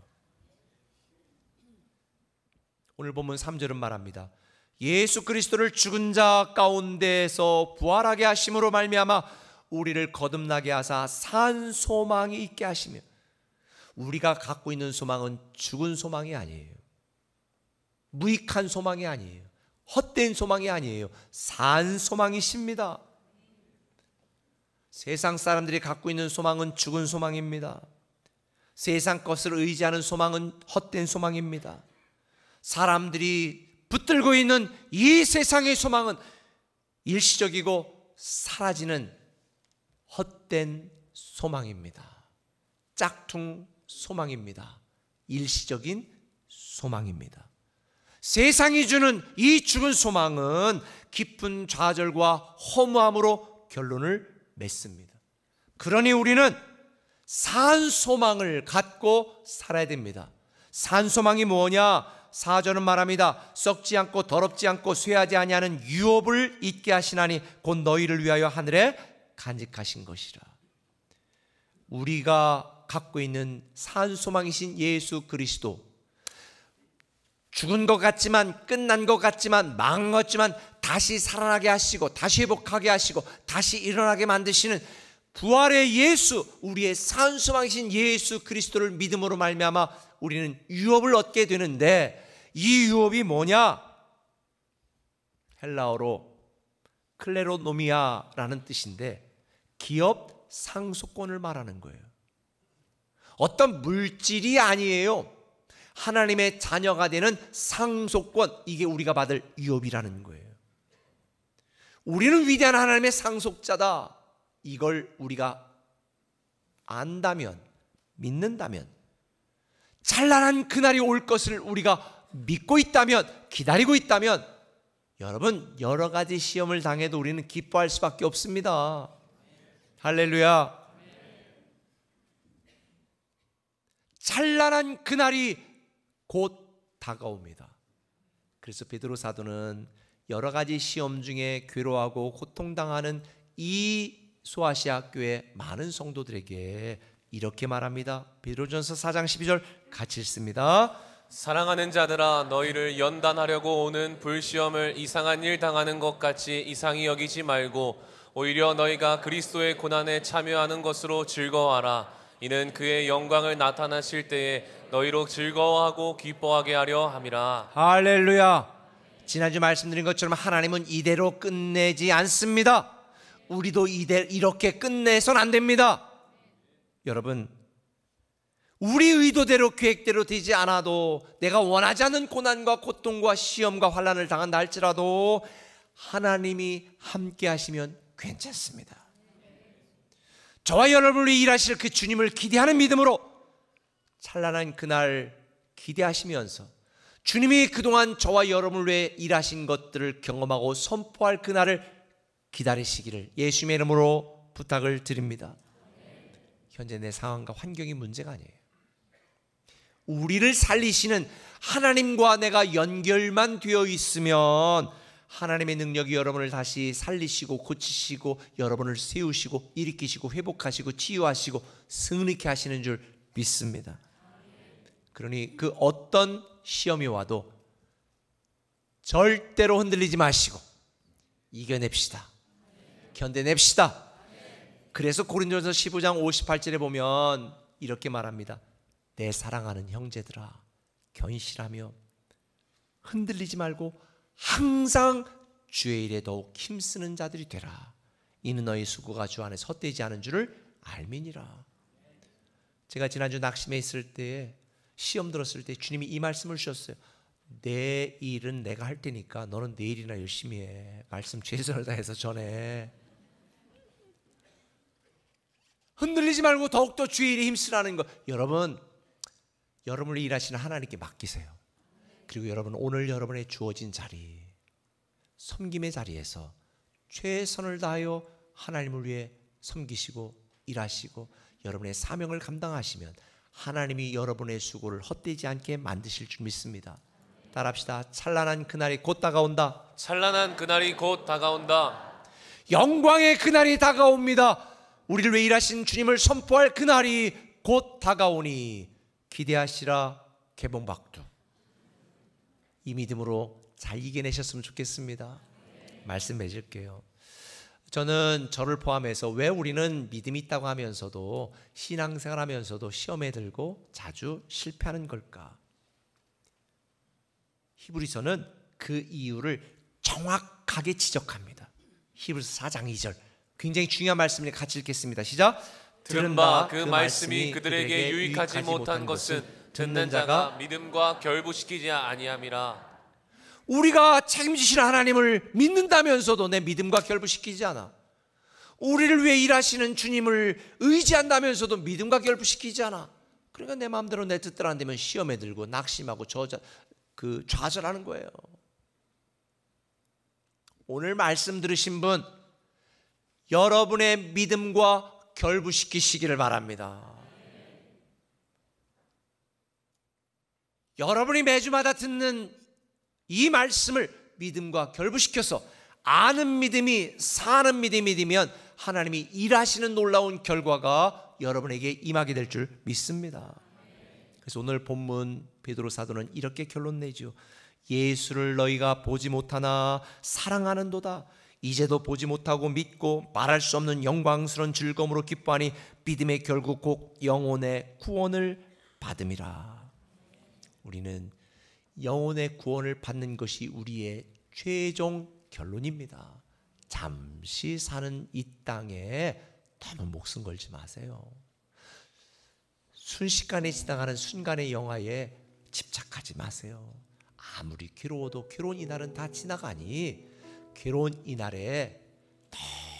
오늘 본문 3절은 말합니다. 예수 그리스도를 죽은 자 가운데서 부활하게 하심으로 말미암아 우리를 거듭나게 하사 산 소망이 있게 하시며, 우리가 갖고 있는 소망은 죽은 소망이 아니에요. 무익한 소망이 아니에요. 헛된 소망이 아니에요. 산 소망이십니다. 세상 사람들이 갖고 있는 소망은 죽은 소망입니다. 세상 것을 의지하는 소망은 헛된 소망입니다. 사람들이 붙들고 있는 이 세상의 소망은 일시적이고 사라지는 헛된 소망입니다. 짝퉁 소망입니다. 일시적인 소망입니다. 세상이 주는 이 죽은 소망은 깊은 좌절과 허무함으로 결론을 맺습니다. 그러니 우리는 산 소망을 갖고 살아야 됩니다. 산소망이 뭐냐? 4절은 말합니다. 썩지 않고 더럽지 않고 쇠하지 아니하는 유업을 잊게 하시나니 곧 너희를 위하여 하늘에 간직하신 것이라. 우리가 갖고 있는 산소망이신 예수 그리스도, 죽은 것 같지만, 끝난 것 같지만, 망한 것 같지만 다시 살아나게 하시고 다시 회복하게 하시고 다시 일어나게 만드시는 부활의 예수, 우리의 산소망이신 예수 그리스도를 믿음으로 말미암아 우리는 유업을 얻게 되는데, 이 유업이 뭐냐? 헬라어로 클레로노미아라는 뜻인데 기업 상속권을 말하는 거예요. 어떤 물질이 아니에요. 하나님의 자녀가 되는 상속권, 이게 우리가 받을 유업이라는 거예요. 우리는 위대한 하나님의 상속자다. 이걸 우리가 안다면, 믿는다면, 찬란한 그날이 올 것을 우리가 믿고 있다면, 기다리고 있다면, 여러분, 여러 가지 시험을 당해도 우리는 기뻐할 수밖에 없습니다. 할렐루야. 찬란한 그날이 곧 다가옵니다. 그래서 베드로 사도는 여러 가지 시험 중에 괴로워하고 고통당하는 이 소아시아 교회 많은 성도들에게 이렇게 말합니다. 베드로전서 4장 12절 같이 읽습니다. 사랑하는 자들아, 너희를 연단하려고 오는 불시험을 이상한 일 당하는 것 같이 이상히 여기지 말고 오히려 너희가 그리스도의 고난에 참여하는 것으로 즐거워하라. 이는 그의 영광을 나타나실 때에 너희로 즐거워하고 기뻐하게 하려 함이라. 할렐루야. 지난주 말씀드린 것처럼 하나님은 이대로 끝내지 않습니다. 우리도 이렇게 끝내선 안 됩니다. 여러분, 우리 의도대로 계획대로 되지 않아도, 내가 원하지 않는 고난과 고통과 시험과 환난을 당한다 할지라도 하나님이 함께 하시면 괜찮습니다. 저와 여러분을 위해 일하실 그 주님을 기대하는 믿음으로 찬란한 그날 기대하시면서 주님이 그동안 저와 여러분을 위해 일하신 것들을 경험하고 선포할 그날을 기다리시기를 예수님의 이름으로 부탁을 드립니다. 현재 내 상황과 환경이 문제가 아니에요. 우리를 살리시는 하나님과 내가 연결만 되어 있으면 하나님의 능력이 여러분을 다시 살리시고 고치시고 여러분을 세우시고 일으키시고 회복하시고 치유하시고 승리케 하시는 줄 믿습니다. 그러니 그 어떤 시험이 와도 절대로 흔들리지 마시고 이겨냅시다. 견뎌냅시다. 그래서 고린도전서 15장 58절에 보면 이렇게 말합니다. 내 사랑하는 형제들아, 견실하며 흔들리지 말고 항상 주의 일에 더욱 힘쓰는 자들이 되라. 이는 너희 수고가 주 안에서 헛되지 않은 줄을 알미니라. 제가 지난주 낙심에 있을 때, 시험 들었을 때 주님이 이 말씀을 주셨어요. 내 일은 내가 할 테니까 너는 내일이나 열심히 해. 말씀 최선을 다해서 전해. 흔들리지 말고 더욱더 주의 일에 힘쓰라는 것. 여러분, 여러분을 일하시는 하나님께 맡기세요. 그리고 여러분, 오늘 여러분의 주어진 자리, 섬김의 자리에서 최선을 다하여 하나님을 위해 섬기시고 일하시고 여러분의 사명을 감당하시면 하나님이 여러분의 수고를 헛되지 않게 만드실 줄 믿습니다. 따라합시다. 찬란한 그날이 곧 다가온다. 찬란한 그날이 곧 다가온다. 영광의 그날이 다가옵니다. 우리를 위해 일하신 주님을 선포할 그날이 곧 다가오니 기대하시라. 개봉박두. 이 믿음으로 잘 이겨내셨으면 좋겠습니다. 말씀 맺을게요. 저는 저를 포함해서 왜 우리는 믿음이 있다고 하면서도 신앙생활 하면서도 시험에 들고 자주 실패하는 걸까? 히브리서는 그 이유를 정확하게 지적합니다. 히브리서 4장 2절 굉장히 중요한 말씀을 같이 읽겠습니다. 시작. 들은 바 그 말씀이 그들에게 유익하지 못한 것은 듣는 자가 믿음과 결부시키지 아니함이라. 우리가 책임지시는 하나님을 믿는다면서도 내 믿음과 결부시키지 않아. 우리를 위해 일하시는 주님을 의지한다면서도 믿음과 결부시키지 않아. 그러니까 내 마음대로 내 뜻대로 안 되면 시험에 들고 낙심하고 좌절하는 거예요. 오늘 말씀 들으신 분, 여러분의 믿음과 결부시키시기를 바랍니다. 여러분이 매주마다 듣는 이 말씀을 믿음과 결부시켜서 아는 믿음이 사는 믿음이면 하나님이 일하시는 놀라운 결과가 여러분에게 임하게 될 줄 믿습니다. 그래서 오늘 본문 베드로 사도는 이렇게 결론 내죠. 예수를 너희가 보지 못하나 사랑하는도다. 이제도 보지 못하고 믿고 말할 수 없는 영광스러운 즐거움으로 기뻐하니 믿음의 결국 곧 영혼의 구원을 받음이라. 우리는 영혼의 구원을 받는 것이 우리의 최종 결론입니다. 잠시 사는 이 땅에 너무 목숨 걸지 마세요. 순식간에 지나가는 순간의 영화에 집착하지 마세요. 아무리 괴로워도 괴로운 이날은 다 지나가니 괴로운 이날에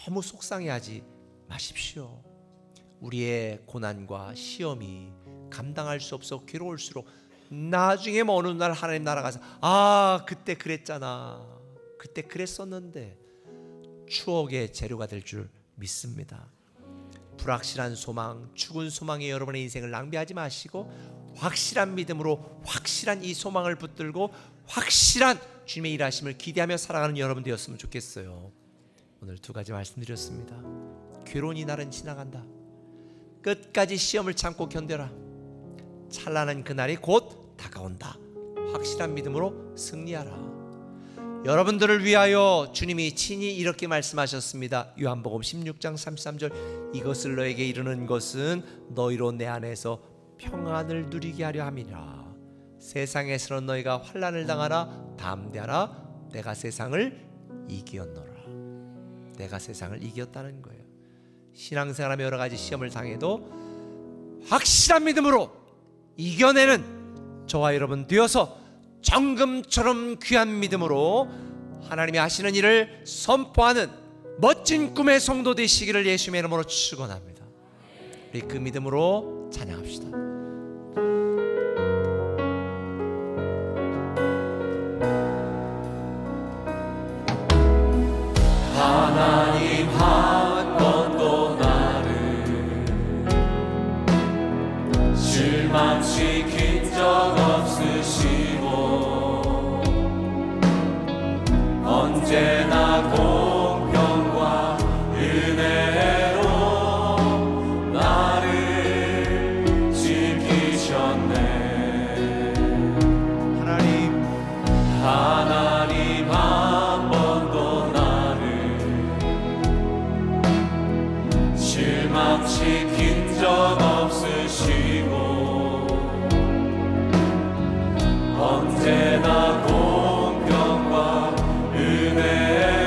너무 속상해하지 마십시오. 우리의 고난과 시험이 감당할 수 없어 괴로울수록 나중에 어느 날 하나님 나라 가서 그때 그랬잖아, 그때 그랬었는데 추억의 재료가 될 줄 믿습니다. 불확실한 소망, 죽은 소망에 여러분의 인생을 낭비하지 마시고 확실한 믿음으로 확실한 이 소망을 붙들고 확실한 주님의 일하심을 기대하며 살아가는 여러분 되었으면 좋겠어요. 오늘 두 가지 말씀드렸습니다. 괴로운 이 날은 지나간다. 끝까지 시험을 참고 견뎌라. 찬란한 그날이 곧 다가온다. 확실한 믿음으로 승리하라. 여러분들을 위하여 주님이 친히 이렇게 말씀하셨습니다. 요한복음 16장 33절 이것을 너에게 이르는 것은 너희로 내 안에서 평안을 누리게 하려 함이라. 세상에서는 너희가 환난을 당하나 담대하라. 내가 세상을 이기었노라. 내가 세상을 이겼다는 거예요. 신앙생활하며 여러 가지 시험을 당해도 확실한 믿음으로 이겨내는 저와 여러분 되어서 정금처럼 귀한 믿음으로 하나님이 하시는 일을 선포하는 멋진 꿈의 성도 되시기를 예수님의 이름으로 축원합니다. 우리 그 믿음으로 찬양합시다. 하나님 한 번도 나를 실망시킨 적 없으시고 언제나 공평과 은혜로 나를 지키셨네. 하나님 한 번도 나를 실망시킨 적 없으시고 언제나 공평과 은혜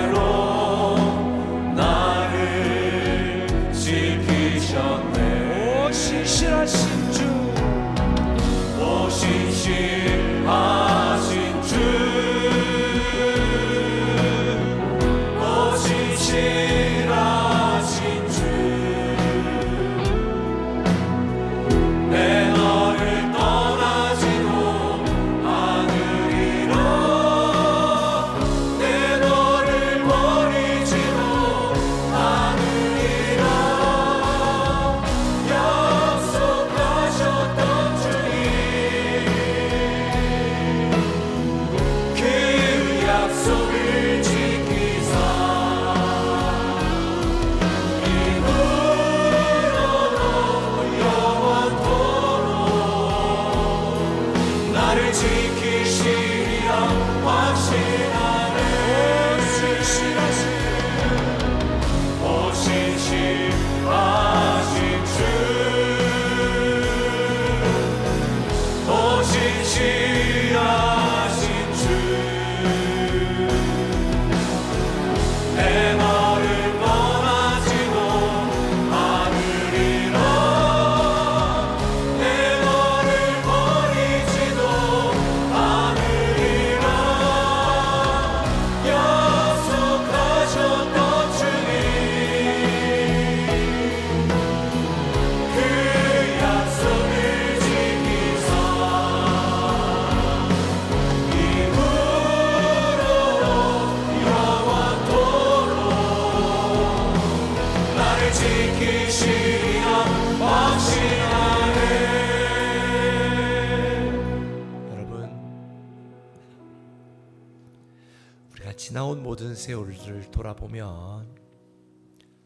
내가 지나온 모든 세월을 돌아보면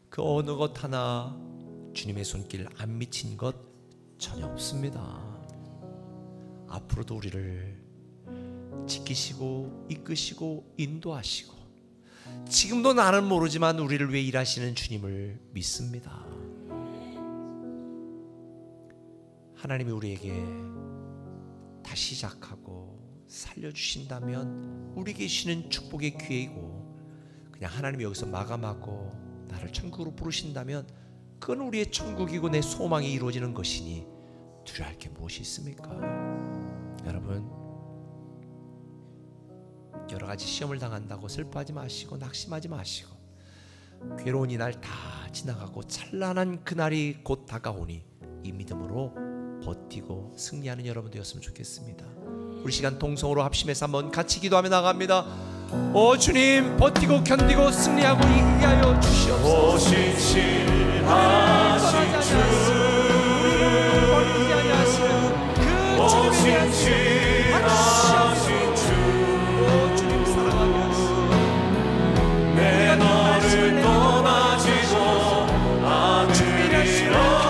그 어느 것 하나 주님의 손길 안 미친 것 전혀 없습니다. 앞으로도 우리를 지키시고 이끄시고 인도하시고, 지금도 나는 모르지만 우리를 위해 일하시는 주님을 믿습니다. 하나님이 우리에게 다시 시작하고 살려주신다면 우리에게 주시는 축복의 기회이고, 그냥 하나님이 여기서 마감하고 나를 천국으로 부르신다면 그건 우리의 천국이고 내 소망이 이루어지는 것이니 두려워할 게 무엇이 있습니까? 여러분, 여러 가지 시험을 당한다고 슬퍼하지 마시고 낙심하지 마시고, 괴로운 이날 다 지나가고 찬란한 그날이 곧 다가오니 이 믿음으로 버티고 승리하는 여러분 되었으면 좋겠습니다. 우리 시간 동성으로 합심해서 한번 같이 기도하며 나갑니다. 오 주님, 버티고 견디고 승리하고 이기게 하여 주시옵소서. 오신실하신 주, 우리를 버리지 아니하시는 그 주님의 하신 주, 오 주님 사랑하며 내 너를 떠나지도 않으리라.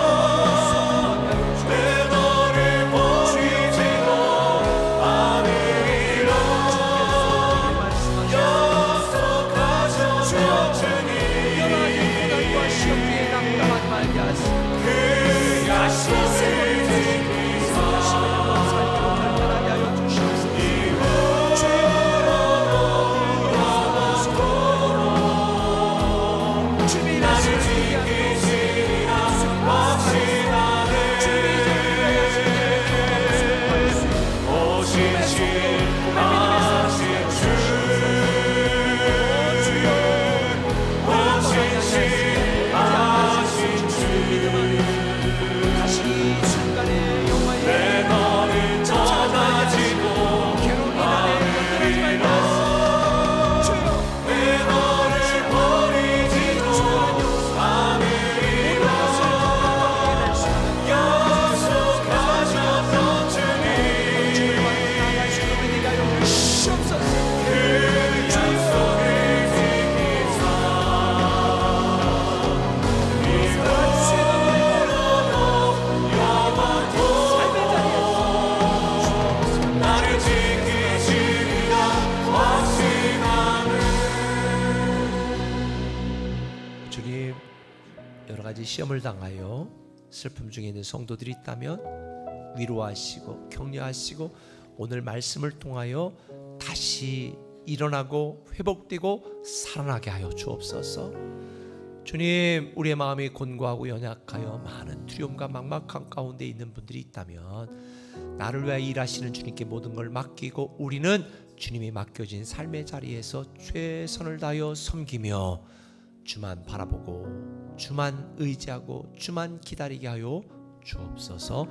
시험을 당하여 슬픔 중에 있는 성도들이 있다면 위로하시고 격려하시고 오늘 말씀을 통하여 다시 일어나고 회복되고 살아나게 하여 주옵소서. 주님, 우리의 마음이 곤고하고 연약하여 많은 두려움과 막막함 가운데 있는 분들이 있다면 나를 위하여 일하시는 주님께 모든 걸 맡기고 우리는 주님이 맡겨진 삶의 자리에서 최선을 다하여 섬기며 주만 바라보고 주만 의지하고 주만 기다리게 하여 주옵소서.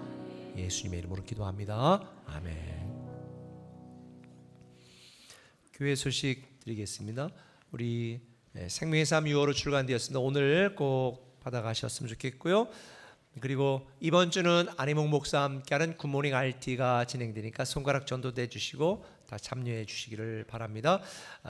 예수님의 이름으로 기도합니다. 아멘. 교회 소식 드리겠습니다. 우리 생명의 삶 6월호 출간되었습니다. 오늘 꼭 받아가셨으면 좋겠고요. 그리고 이번 주는 안희몽 목사와 함께하는 굿모닝 RT가 진행되니까 손가락 전도돼 주시고 다 참여해 주시기를 바랍니다.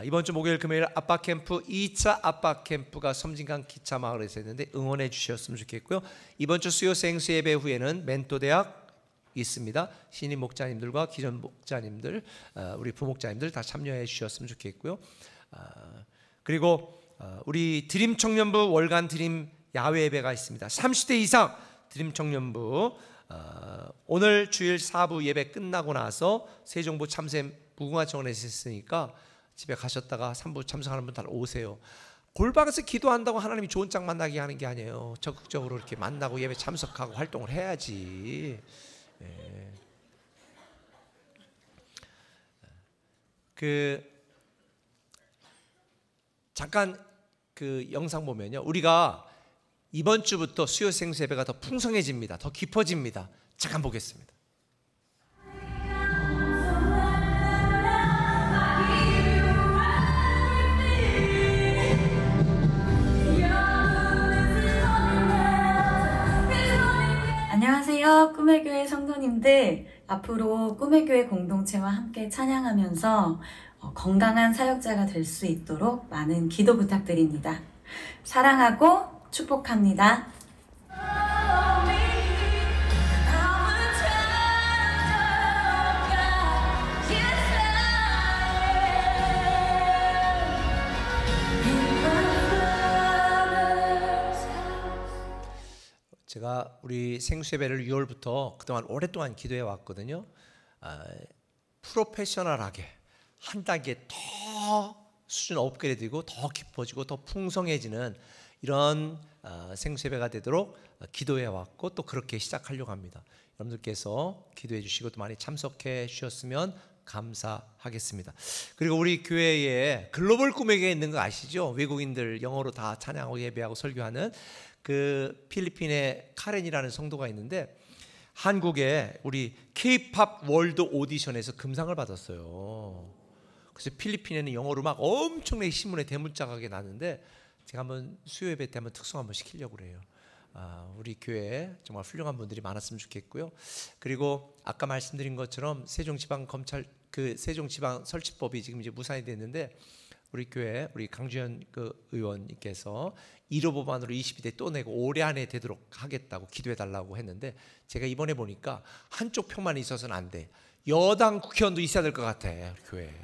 이번 주 목요일 금요일 아빠 캠프 2차 아빠 캠프가 섬진강 기차 마을에서 했는데 응원해 주셨으면 좋겠고요. 이번 주 수요 생수 예배 후에는 멘토대학 있습니다. 신임 목자님들과 기존 목자님들, 우리 부목자님들 다 참여해 주셨으면 좋겠고요. 그리고 우리 드림 청년부 월간 드림 야외 예배가 있습니다. 30대 이상 드림 청년부 오늘 주일 4부 예배 끝나고 나서 세종부 참샘 무궁화정원에서 했으니까 집에 가셨다가 3부 참석하는 분 다 오세요. 골방에서 기도한다고 하나님이 좋은 짝 만나게 하는 게 아니에요. 적극적으로 이렇게 만나고 예배 참석하고 활동을 해야지. 잠깐 그 영상 보면요, 우리가 이번 주부터 수요 생수 예배가 더 풍성해집니다. 더 깊어집니다. 잠깐 보겠습니다. 안녕하세요. 꿈의 교회 성도님들, 앞으로 꿈의 교회 공동체와 함께 찬양하면서 건강한 사역자가 될 수 있도록 많은 기도 부탁드립니다. 사랑하고 축복합니다. 제가 우리 생수예배를 6월부터 그동안 오랫동안 기도해 왔거든요. 프로페셔널하게 한 단계 더 수준 업그레이드되고 더 깊어지고 더 풍성해지는 이런 생수예배가 되도록 기도해 왔고 또 그렇게 시작하려고 합니다. 여러분들께서 기도해 주시고 또 많이 참석해 주셨으면 감사하겠습니다. 그리고 우리 교회에 글로벌 꿈에게 있는 거 아시죠? 외국인들 영어로 다 찬양하고 예배하고 설교하는 그 필리핀의 카렌이라는 성도가 있는데 한국에 우리 K-팝 월드 오디션에서 금상을 받았어요. 그래서 필리핀에는 영어로 막 엄청나게 신문에 대문짝하게 나는데 제가 한번 수요 예배 때 한번 특송 한번 시키려고 그래요. 우리 교회에 정말 훌륭한 분들이 많았으면 좋겠고요. 그리고 아까 말씀드린 것처럼 세종지방검찰 그 세종지방 설치법이 지금 이제 무산이 됐는데 우리 교회 우리 강주현 그 의원님께서 1호 법안으로 22대 또 내고 올해 안에 되도록 하겠다고 기도해 달라고 했는데 제가 이번에 보니까 한쪽 편만 있어서는 안 돼. 여당 국회의원도 있어야 될 것 같아 우리 교회.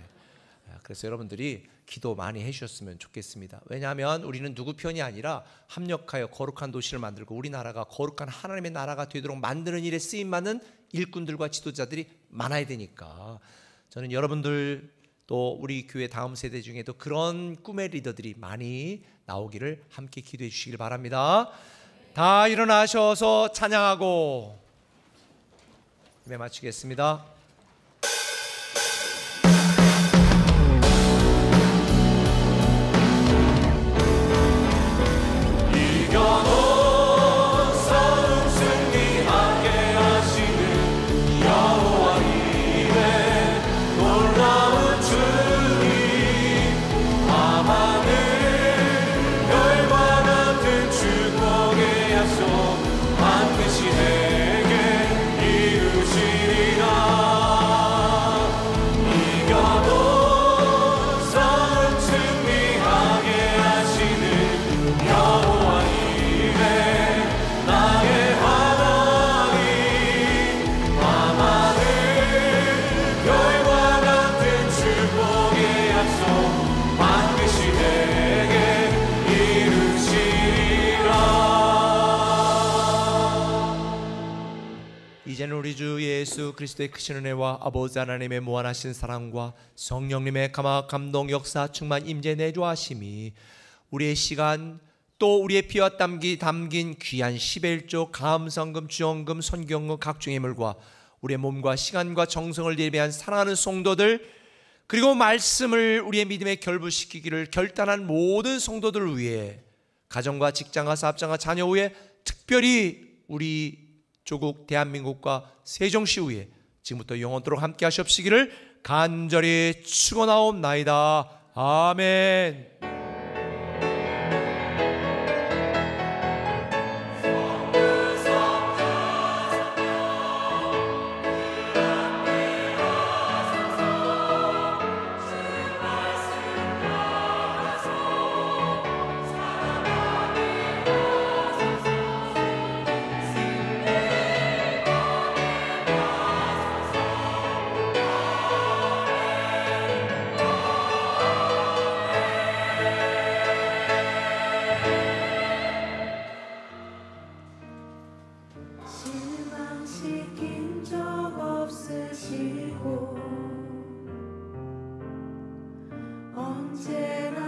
그래서 여러분들이 기도 많이 해주셨으면 좋겠습니다. 왜냐하면 우리는 누구 편이 아니라 합력하여 거룩한 도시를 만들고 우리나라가 거룩한 하나님의 나라가 되도록 만드는 일에 쓰임받는 일꾼들과 지도자들이 많아야 되니까 저는 여러분들 또 우리 교회 다음 세대 중에도 그런 꿈의 리더들이 많이 나오기를 함께 기도해 주시길 바랍니다. 다 일어나셔서 찬양하고 예배 마치겠습니다. 이제는 우리 주 예수 그리스도의 크신 은혜와 아버지 하나님의 무한하신 사랑과 성령님의 감동 역사 충만 임재 내주하심이 우리의 시간 또 우리의 피와 땀이 담긴 귀한 11조 감성금 주연금 선경금 각종 예물과 우리의 몸과 시간과 정성을 예배한 사랑하는 성도들 그리고 말씀을 우리의 믿음에 결부시키기를 결단한 모든 성도들을 위해 가정과 직장과 사업장과 자녀 위에 특별히 우리 조국 대한민국과 세종시 위에 지금부터 영원토록 함께 하시옵시기를 간절히 축원하옵나이다. 아멘. 실망시킨 적 없으시고 언제나